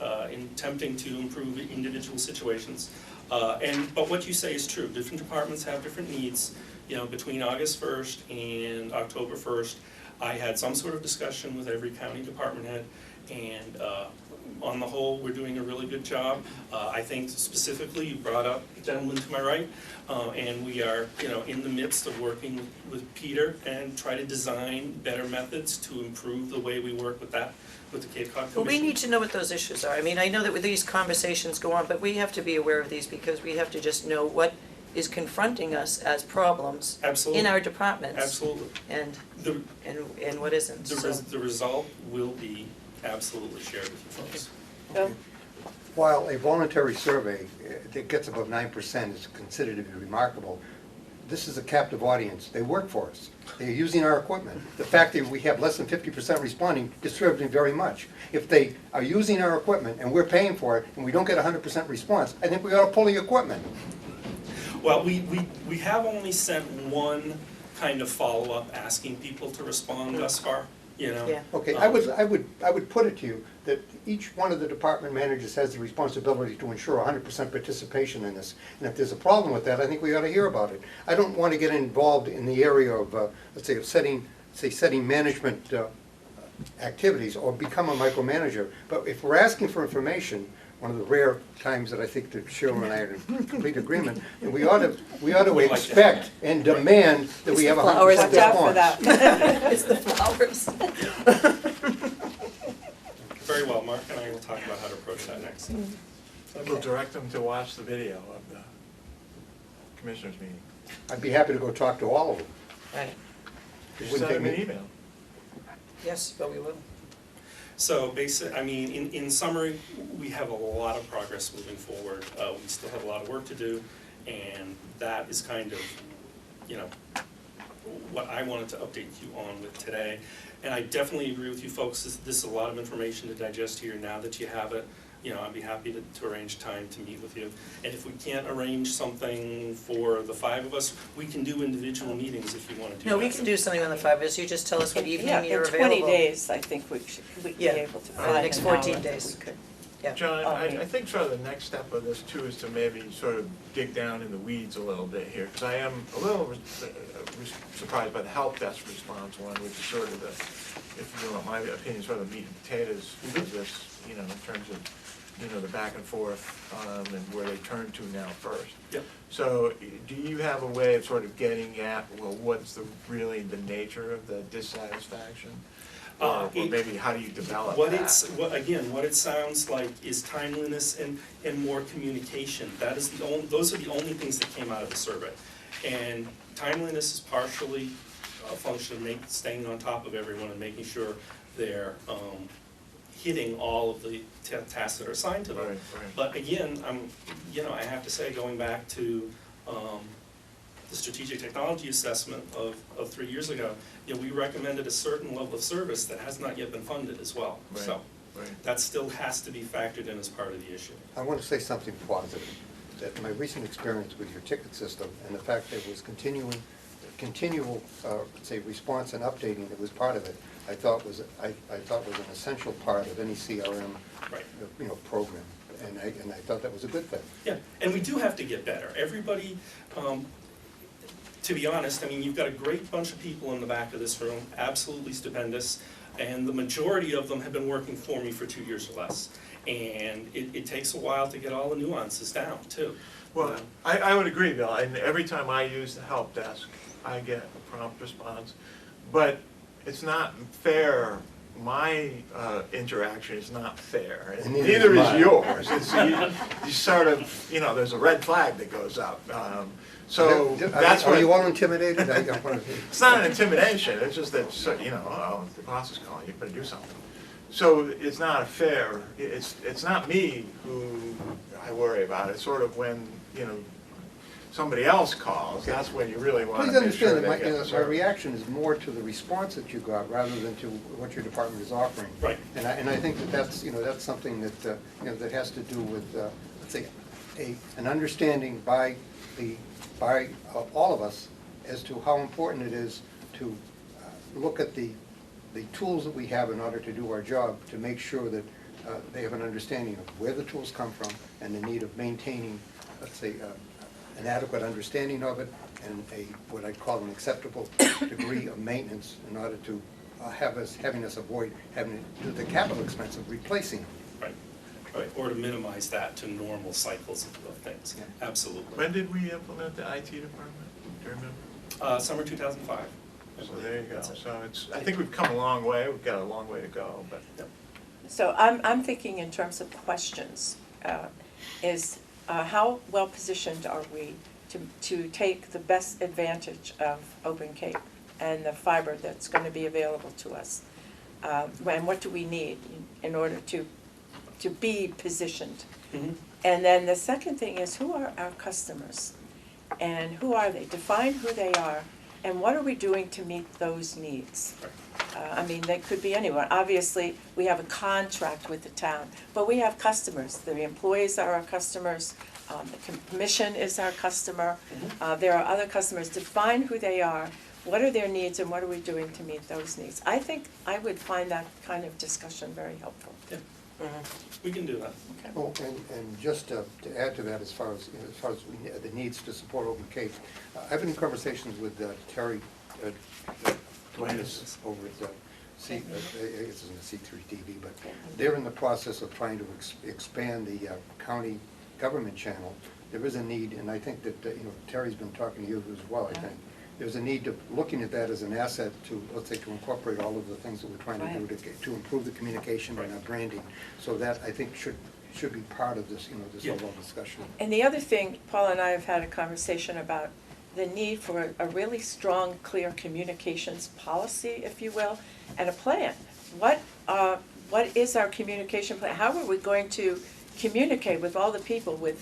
attempting to improve individual situations. But what you say is true. Different departments have different needs. You know, between August 1st and October 1st, I had some sort of discussion with every county department head, and on the whole, we're doing a really good job. I think specifically, you brought up the gentleman to my right, and we are, you know, in the midst of working with Peter and try to design better methods to improve the way we work with the Cape Cod Commission. Well, we need to know what those issues are. I mean, I know that with these conversations go on, but we have to be aware of these, because we have to just know what is confronting us as problems Absolutely. in our departments. Absolutely. And The, what isn't. the, So- res, the result will be absolutely shared with you folks. Bill? While a voluntary survey that gets above 9% is considered to be remarkable, this is a captive audience. They work for us. They're using our equipment. The fact that we have less than 50% responding disturbs me very much. If they are using our equipment and we're paying for it and we don't get 100% response, I think we ought to pull the equipment. Well, we have only sent one kind of follow-up asking people to respond thus far, you know? Yeah. Okay, I would put it to you that each one of the department managers has the responsibility to ensure 100% participation in this. And if there's a problem with that, I think we ought to hear about it. I don't want to get involved in the area of, let's say, of setting management activities or become a micromanager. But if we're asking for information, one of the rare times that I think that Cheryl and I are in complete agreement, and we ought to expect and demand that we have 100% response. Watch out for that. It's the flowers. Very well, Mark and I will talk about how to approach that next. We'll direct them to watch the video of the commissioners meeting. I'd be happy to go talk to all of them. Right. It Just wouldn't send them take an me- email. Yes, but we will. So I mean, in summary, we have a lot of progress moving forward. We still have a lot of work to do, and that is kind of, you know, what I wanted to update you on with today. And I definitely agree with you folks, this is a lot of information to digest here. Now that you have it, you know, I'd be happy to arrange time to meet with you. And if we can't arrange something for the 5 of us, we can do individual meetings if you want to do that. No, we can do something on the 5 of us. You just tell us what evening Yeah, you're in available. 20 days, I think we'd be Yeah. able to For the find next an hour 14 that daes. we could. Yeah. John, Okay. I think sort of the next step of this too is to maybe sort of dig down in the weeds a little bit here, because I am a little surprised by the help desk response one, which is sort of the, if you want my opinion, sort of the meat and potatoes of this, you know, in terms of, you know, the back and forth, and where they turn to now first. Yep. So, do you have a way of sort of getting at, well, what's really the nature of the dissatisfaction? Or maybe how do you develop that? What it sounds like is timeliness and more communication. That is those are the only things that came out of the survey. And timeliness is partially a function of staying on top of everyone and making sure they're hitting all of the tasks that are assigned to them. Right. But again, I have to say, going back to the strategic technology assessment of 3 years ago, you know, we recommended a certain level of service that has not yet been funded as well. Right. So Right. that still has to be factored in as part of the issue. I want to say something positive, that my recent experience with your ticket system and the fact that it was continual, say, response and updating that was part of it, I thought was an essential part of any CRM, Right. program. and I thought that was a good thing. Yeah, and we do have to get better. Everybody, to be honest, I mean, you've got a great bunch of people in the back of this room, absolutely stupendous, and the majority of them have been working for me for 2 years or less. And it takes a while to get all the nuances down, too. Well, I would agree, Bill, and every time I use the help desk, I get a prompt response. But it's not fair, my interaction is not fair, and Neither neither is is mine. yours. It's, you sort of, you know, there's a red flag that goes up. So that's Are what. you all intimidated? I wanna- It's not an intimidation, it's just that, so, you know, oh, the boss is calling, you better do something. So it's not fair, it's not me who I worry about, it's sort of when, you know, somebody else calls, that's when you really want Please to make sure understand that they my, get the my service. reaction is more to the response that you got rather than to what your department is offering. Right. And I think that that's, you know, that's something that, you know, that has to do with, let's say, an understanding by all of us as to how important it is to look at the tools that we have in order to do our job, to make sure that they have an understanding of where the tools come from and the need of maintaining, let's say, an adequate understanding of it and what I'd call an acceptable degree of maintenance in order to having us avoid having to do the capital expense of replacing them. Right, right, or to minimize that to normal cycles of things, Yeah. absolutely. When did we implement the IT department, do you remember? Summer 2005. So there you go, That's it. so it's, I think we've come a long way, we've got a long way to go, but. Yep. So I'm thinking in terms of questions, how well positioned are we to take the best advantage of Open Cape and the fiber that's going to be available to us? And what do we need in order to be positioned? Mhm. And then the second thing is, who are our customers? And who are they? Define who they are, and what are we doing to meet those needs? I mean, they could be anyone. Obviously, we have a contract with the town, but we have customers. The employees are our customers, the commission is our customer. There are other customers. Define who they are, what are their needs, and what are we doing to meet those needs? I think I would find that kind of discussion very helpful. Yeah, we can do that. Okay. Well, and just to add to that, as far as the needs to support Open Cape, I've been in conversations with Terry Duenas over at it's in the C3 TV, but they're in the process of trying to expand the county government channel. There is a need, and I think that, you know, Terry's been talking to you as well, I think. There's a need to, looking at that as an asset to, let's say, to incorporate all of the things that we're trying to do to improve the communication and our branding. So that, I think, should be part of this, you know, this overall discussion. And the other thing, Paul and I have had a conversation about the need for a really strong, clear communications policy, if you will, and a plan. What is our communication plan? How are we going to communicate with all the people, with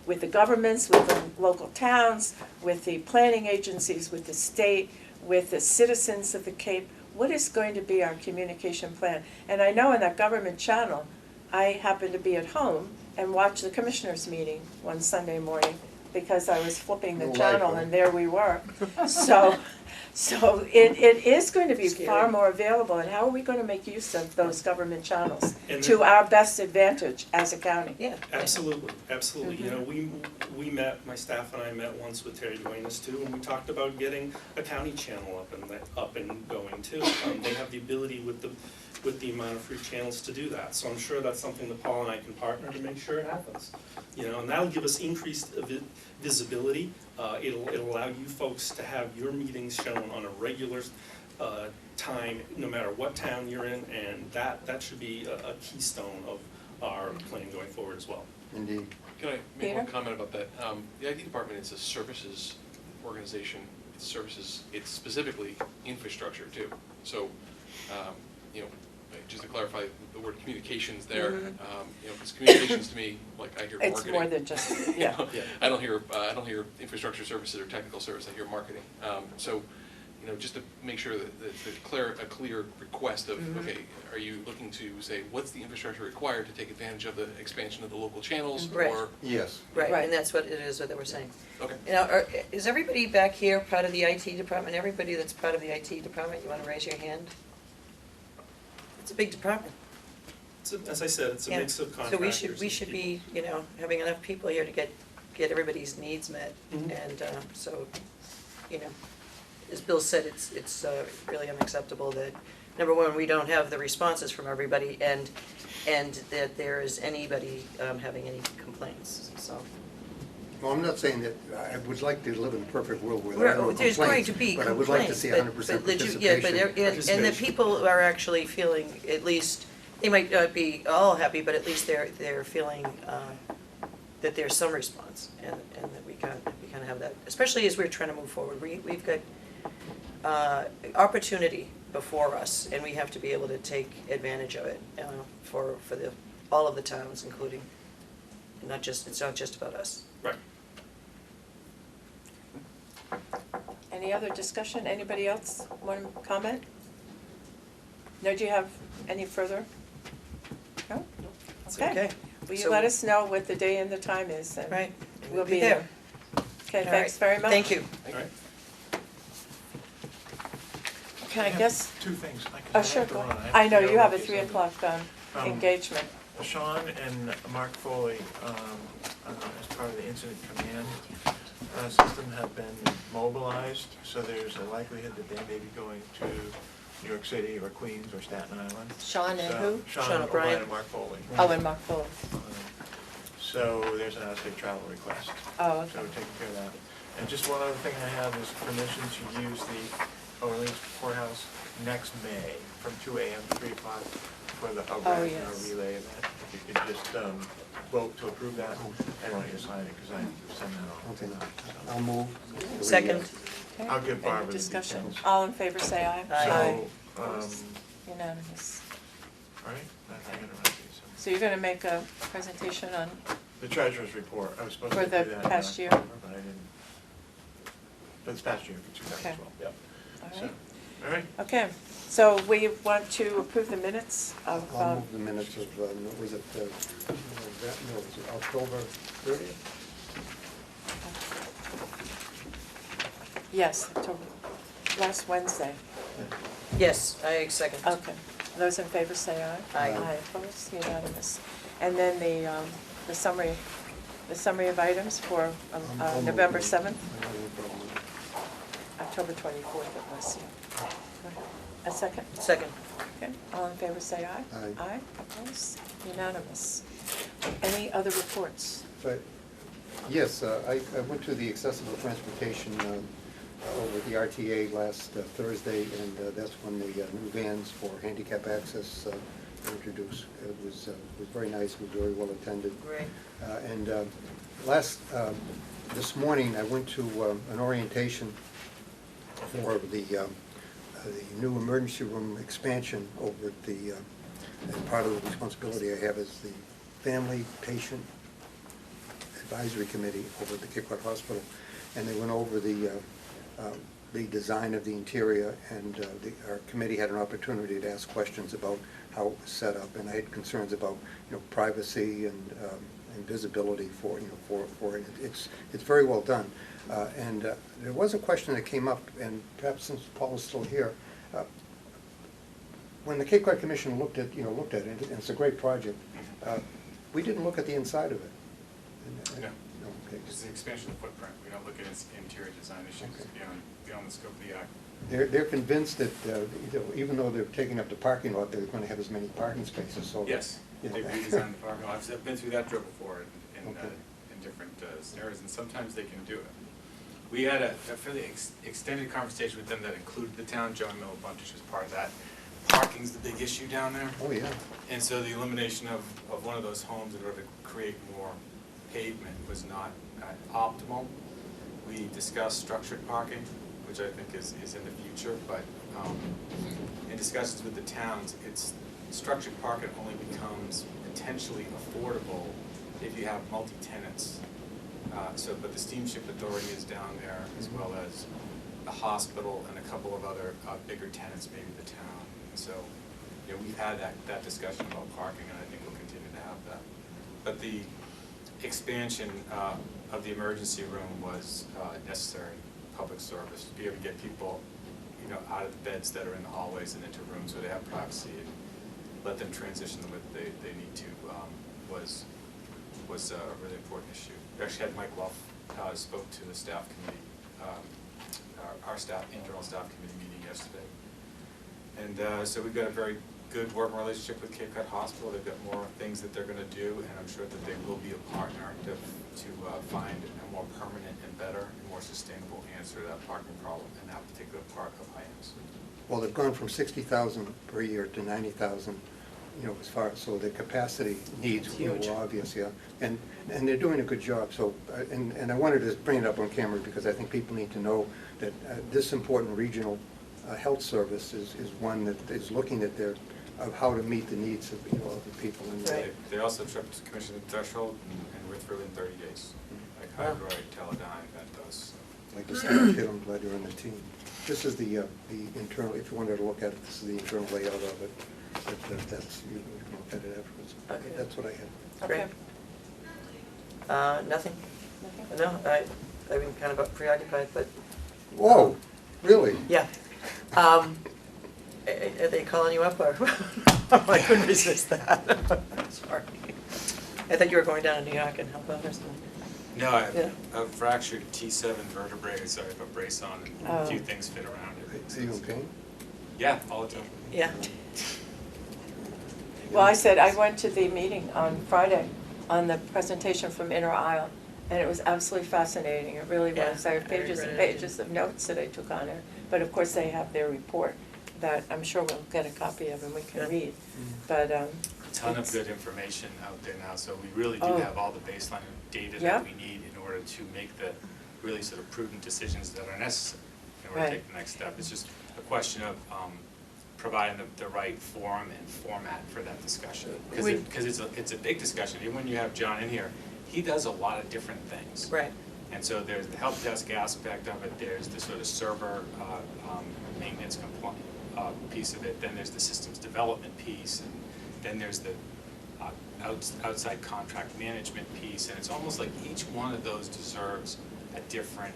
the governments, with the local towns, with the planning agencies, with the state, with the citizens of the Cape? What is going to be our communication plan? And I know in that government channel, I happened to be at home and watch the commissioners' meeting one Sunday morning because I was flipping the No channel life, huh? and there we were. So it is going to be Scary. far more available, and how are we going to make use of those government channels And to our best advantage as a county? Yeah. Absolutely, absolutely. You know, we met, my staff and I met once with Terry Duenas too, and we talked about getting a county channel up and going too. They have the ability with the amount of free channels to do that. So I'm sure that's something that Paul and I can partner to make sure it happens. You know, and that'll give us increased visibility. It'll allow you folks to have your meetings shown on a regular time, no matter what town you're in, and that should be a keystone of our plan going forward as well. Indeed. Can I make one Peter? comment about that? The IT department is a services organization. It's specifically infrastructure too. So, you know, just to clarify the word communications there, you know, because communications to me, like I hear marketing. It's more than just, yeah. Yeah. I don't hear infrastructure services or technical service, I hear marketing. So, you know, just to make sure that it's a clear request of, okay, are you looking to say, what's the infrastructure required to take advantage of the expansion of the local channels? Right. Or, Yes. Right, Right. and that's what it is that we're saying. okay. Now, is everybody back here part of the IT department? Everybody that's part of the IT department, you want to raise your hand? It's a big department. As I said, it's a Yeah. mix of So contractors. we should be, you know, having enough people here to get everybody's needs met. Mhm. And so, you know, as Bill said, it's really unacceptable that, number one, we don't have the responses from everybody, and that there is anybody having any complaints, so. Well, I'm not saying that, I would like to live in a perfect world where there are no Well, there's going to be complaints, but I would like to complaints, see but- 100% but legit- yeah, but participation. and the people are actually feeling, at least, they might not be all happy, but at least they're feeling that there's some response, and that we kind of have that, especially as we're trying to move forward. We've got opportunity before us, and we have to be able to take advantage of it for all of the towns, including, it's not just about us. Right. Any other discussion? Anybody else want to comment? No, do you have any further? No? Okay. Will you So- let us know what the day and the time is, and Right. we'll be there. Okay, All thanks right. very much. Thank you. All right. Okay, I guess, Two things. oh, sure, go ahead. I know, you have a 3 o'clock Um, engagement. Sean and Mark Foley, as part of the incident command system, have been mobilized, so there's a likelihood that they may be going to New York City or Queens or Staten Island. Sean and So, who? Sean Sean O'Brien. O'Brien and Mark Foley. Oh, and Mark Fuller. So there's an out-of-state travel request. Oh, So okay. we're taking care of that. And just one other thing I have is permission to use the Orleans Courthouse next May from 2 AM to 3 o'clock for the yes. relay event. If you could just vote to approve that, I want you to sign it because I send that Okay, off. I'll move. Second. Okay. I'll give Barbara Any the discussion? details. All in favor, say aye. Aye. So, Unanimous. all right, that's I'm gonna write these. So you're gonna make a presentation on, The treasurer's report, I was supposed For to the do that in past year? October, but I didn't. For this past year, for 2012, yep. all So, right? all right, Okay, so we want to approve the minutes of, I'll move the minutes of, was it, was it October 30th? yes, October, last Wednesday. Yes, I second. Okay, those in favor say aye. Aye. Aye, opposed, unanimous. And then the summary of items for I'll move November them. 7th, I'll move them. October 24th it was, yeah. A second? Second. Okay, all in favor say aye. Aye. Aye, opposed, unanimous. Any other reports? But, yes, I went to the accessible transportation over at the RTA last Thursday, and that's when the new vans for handicap access were introduced. It was very nice, it was very well attended. Great. And this morning, I went to an orientation for the new emergency room expansion over at the, as part of the responsibility I have as the Family Patient Advisory Committee over at the Cape Cod Hospital. And they went over the design of the interior, and our committee had an opportunity to ask questions about how it was set up, and I had concerns about, privacy and visibility for it. It's very well done. And there was a question that came up, and perhaps since Paul is still here, when the Cape Cod Commission looked at it, and it's a great project, we didn't look at the inside of it. No. Okay. It's the expansion of the footprint. We don't look at its interior design issues Okay. beyond the scope of the act. They're convinced that even though they're taking up the parking lot, they're going to have as many parking spaces, so. Yes, Yeah. they've redesigned the parking lot. I've been through that drill before in Okay. different scenarios, and sometimes they can do it. We had a fairly extended conversation with them that included the town. John Millibuntish was part of that. Parking's the big issue down there. Oh, yeah. And so the elimination of one of those homes in order to create more pavement was not optimal. We discussed structured parking, which I think is in the future, but in discussions with the towns, structured parking only becomes potentially affordable if you have multi-tenants. But the steamship authority is down there, as well as the hospital and a couple of other bigger tenants, maybe the town. And so, we've had that discussion about parking, and I think we'll continue to have that. But the expansion of the emergency room was necessary public service to be able to get people, out of the beds that are in the hallways and into rooms where they have privacy. let them transition what they need to, was a really important issue. We actually had Mike Wolf spoke to the staff committee, our staff, internal staff committee meeting yesterday. And so we've got a very good working relationship with Cape Cod Hospital. They've got more things that they're going to do, and I'm sure that they will be a partner to find a more permanent and better and more sustainable answer to that parking problem in that particular part of Hyannis. Well, they've gone from 60,000 per year to 90,000, you know, as far, so the capacity needs, you know, Huge. were obvious, yeah. And they're doing a good job, so, and I wanted to bring it up on camera because I think people need to know that this important regional health service is one that is looking at of how to meet the needs of, you know, of the people. And Right. They also tried to commission the threshold and we're through in 30 days, like Wow. Hydraulic, Teledyne, that does. Like the staff hit them, glad you're on the team. This is the internal, if you wanted to look at it, this is the internal layout of it. That's, you can look at it afterwards. Okay. That's what I had. Great. Nothing? Nothing? No, I've been kind of preoccupied, but, Whoa, really? yeah. Are they calling you up, or? I couldn't resist that. Sorry. I thought you were going down to New York and help out or something. No, I Yeah. have a fractured T7 vertebrae, so I have a brace on and a few Oh. things fit around it. Are you okay? Yeah, all the time. Yeah. Well, I said, I went to the meeting on Friday on the presentation from Inner Isle, and it was absolutely fascinating. It really Yeah, was. I have I pages and read it. pages of notes that I took on it. But of course, they have their report that I'm sure we'll get a copy of and we can Yeah. read. But, A ton of it's- good information out there now, so we really do Oh. have all the baseline data Yeah. that we need in order to make the really sort of prudent decisions that are necessary in order Right. to take the next step. It's just a question of providing the right forum and format for that discussion. Because it's a big discussion, even when you have John in here, he does a lot of different things. Right. And so there's the help desk aspect of it, there's the sort of server maintenance piece of it, then there's the systems development piece, and then there's the outside contract management piece, and it's almost like each one of those deserves a different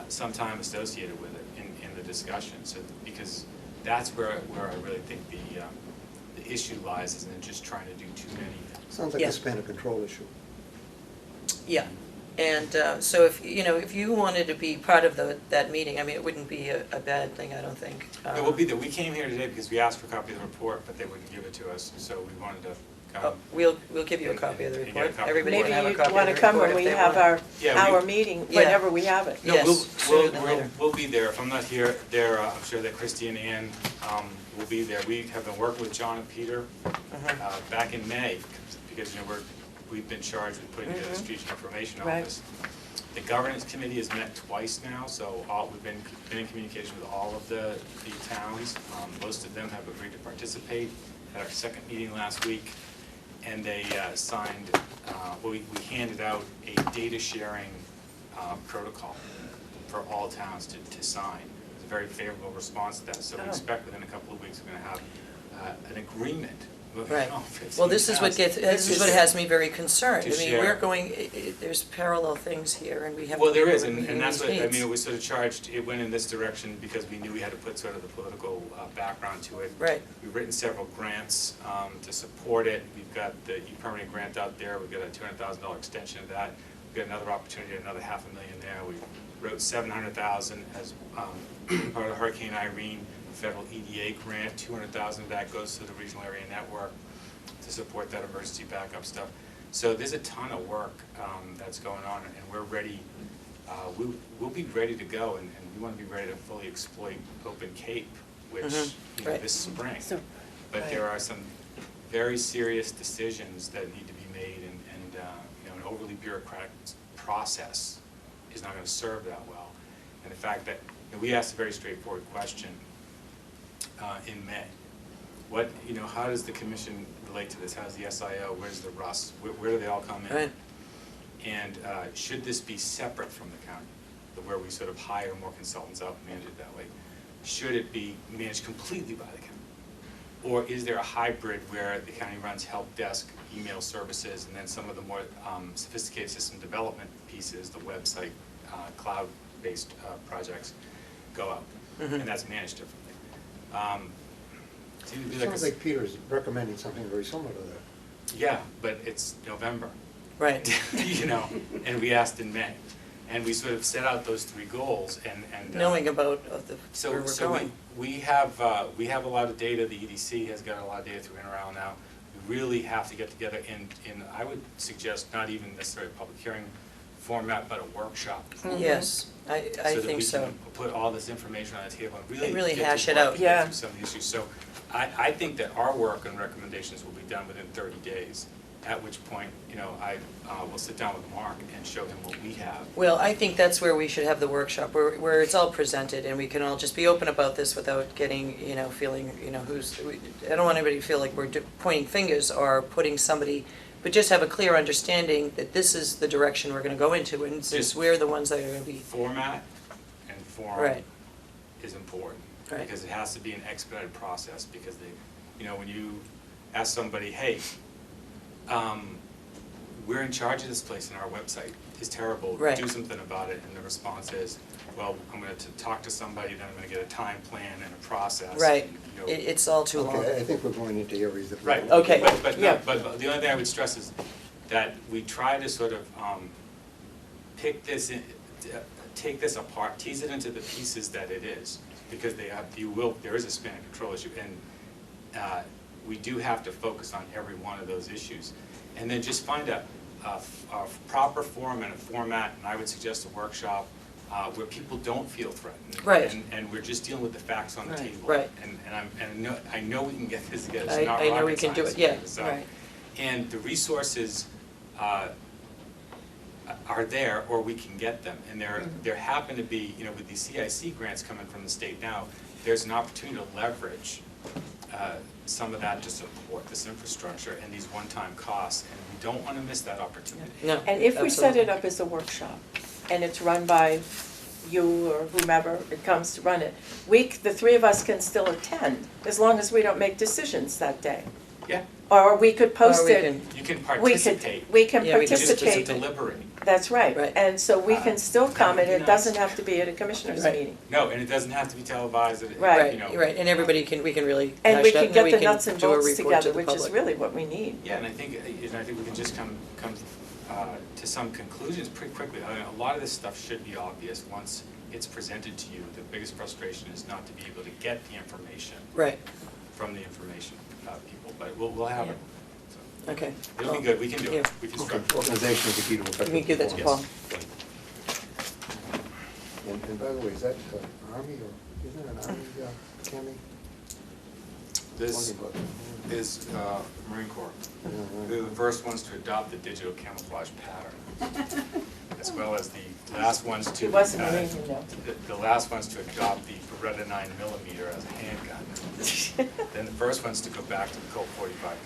some time associated with it in the discussion. So because that's where I really think the issue lies, isn't it just trying to do too many things. Sounds like Yeah. a span of control issue. Yeah, and so if you wanted to be part of that meeting, I mean, it wouldn't be a bad thing, I don't think. Yeah, we'll be there. We came here today because we asked for a copy of the report, but they wouldn't give it to us, so we wanted to come. Oh, we'll give you a copy of the You get a report. copy. Everybody maybe can have a you'd copy of want the to come report when if we they have want. Yeah, our we- meeting, Yeah. whenever we have it. No, Yes, sooner than later. we'll be there. If I'm not here, there, I'm sure that Christy and Ann will be there. We have been working with John and Peter back in May, because, we've been charged with putting together a strategic information Right. office. The governance committee has met twice now, so we've been in communication with all of the towns. Most of them have agreed to participate at our second meeting last week. And they signed, we handed out a data sharing protocol for all towns to sign. It was a very favorable response to that, so we Oh. expect within a couple of weeks, we're gonna have an agreement. with Right. all Well, this is what 15 this is what has me very concerned. To I mean, share. there's parallel things here, and we have to Well, there be is, able to and meet that's these what, I needs. mean, it was sort of charged, it went in this direction because we knew we had to put sort of the political background to it. Right. We've written several grants to support it. We've got the e-permitting grant out there. We've got a $200,000 extension of that. We've got another opportunity, another $500,000 there. We wrote $700,000 as part of Hurricane Irene federal EDA grant. $200,000 of that goes to the regional area network to support that emergency backup stuff. So there's a ton of work that's going on, and we're ready. We'll be ready to go, and we want to be ready to fully exploit Open Cape, which Right. this spring. So, But right. there are some very serious decisions that need to be made, and an overly bureaucratic process is not going to serve that well. And the fact that we asked a very straightforward question in May. How does the commission relate to this? How does the SIO? Where's the RUS? Where do they all come in? Right. And should this be separate from the county, where we sort of hire more consultants out and manage it that way? Should it be managed completely by the county? Or is there a hybrid where the county runs help desk, email services, and then some of the more sophisticated system development pieces, the website, cloud-based projects, go out? And that's managed differently. So it'd be It like a sounds like Peter's recommending something very similar to that. Yeah, but it's November, Right. you know, and we asked in May. And we sort of set out those 3 goals and. Knowing about So, where we're so going. we have a lot of data, the EDC has got a lot of data through NRL now. We really have to get together in, I would suggest, not even necessarily a public hearing format, but a workshop. Yes, I think So so. that we can put all this information on the table and really. And really get to hash it work out. and Yeah. get through some of the issues. So I think that our work and recommendations will be done within 30 days, at which point, you know, I will sit down with Mark and show him what we have. Well, I think that's where we should have the workshop, where it's all presented and we can all just be open about this without getting, you know, feeling, you know, I don't want anybody to feel like we're pointing fingers or putting somebody, but just have a clear understanding that this is the direction we're gonna go into, and since Just- we're the ones that are gonna be, Format and form Right. is important. Right. Because it has to be an expedited process, because they, you know, when you ask somebody, hey, we're in charge of this place and our website is terrible, Right. do something about it, and the response is, well, I'm gonna talk to somebody, then I'm gonna get a time plan and a process. right, and, you know. it's all too long. Okay, I think we're going into areas that. Right. Okay, But yeah. no, but the only thing I would stress is that we try to sort of pick this, take this apart, tease it into the pieces that it is, because there is a span of control issue, and we do have to focus on every one of those issues. And then just find a proper form and a format, and I would suggest a workshop where people don't feel threatened. Right. And we're just dealing with the facts on the Right, table. right. And I know we can get this together, it's not I know we rocket can do science, it, yeah, so- right. And the resources are there, or we can get them. And there happen to be, you know, with these CIC grants coming from the state now, there's an opportunity to leverage some of that to support this infrastructure and these one-time costs, and we don't want to miss that opportunity. No, And if we set it absolutely. up as a workshop, and it's run by you or whomever it comes to run it, the 3 of us can still attend, as long as we don't make decisions that day. Yeah, Or we could post Or we it, can- you can we participate. could, we can Yeah, we can Just participate. deliberate. That's right. Right. And so we can still That come, would and be it nice. doesn't have to be at a commissioners Right. meeting. No, and it doesn't have to be televised, Right. you know. Right, and everybody we can really And hash we that, can and get we the can nuts and do a bolts report to together, the which is public. really what we need. Yeah, and I think we can just come to some conclusions pretty quickly. I mean, a lot of this stuff should be obvious once it's presented to you. The biggest frustration is not to be able to get the information Right, from the information people, but we'll have it. So, okay. it'll be good, we can do Yeah. it, we can Okay, structure it. organization is the key to effective. We can give that to performance. Paul. And by the way, is that Army or, isn't it an Army, Tammy? This Wondering about- is Marine Corps. Yeah, right. They're the first ones to adopt the digital camouflage pattern, as well as the last ones to. He wasn't Marine, you know. The last ones to adopt the Beretta 9mm as a handgun. Then the first ones to go back to the Colt 45.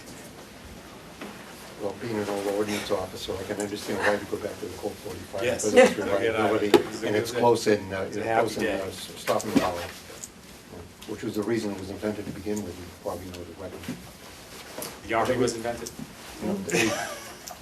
Well, being an old ordnance officer, I can understand why you go back to the Colt 45. Yes. Because it's Yeah. reliability, It's a and good it's thing. close in, It's a happy day. stopping power. Which was the reason it was invented to begin with, you probably know the weapon. The Army was invented? No,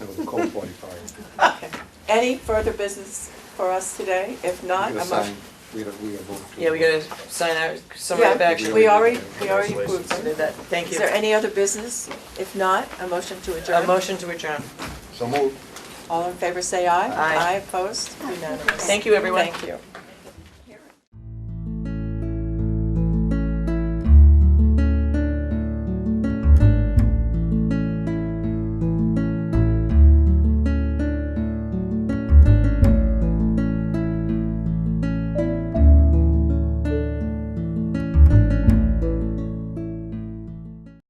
the Colt 45. Okay. Any further business for us today? If not, We I'm. gotta sign, we gotta vote to. Yeah, we gotta sign our summary of Yeah, action. we already Congratulations. approved So it. did that, thank Is you. there any other business? If not, a motion to adjourn. A motion to adjourn. So moved. All in favor, say aye. Aye. Aye, opposed, unanimous. Thank you, everyone. Thank you.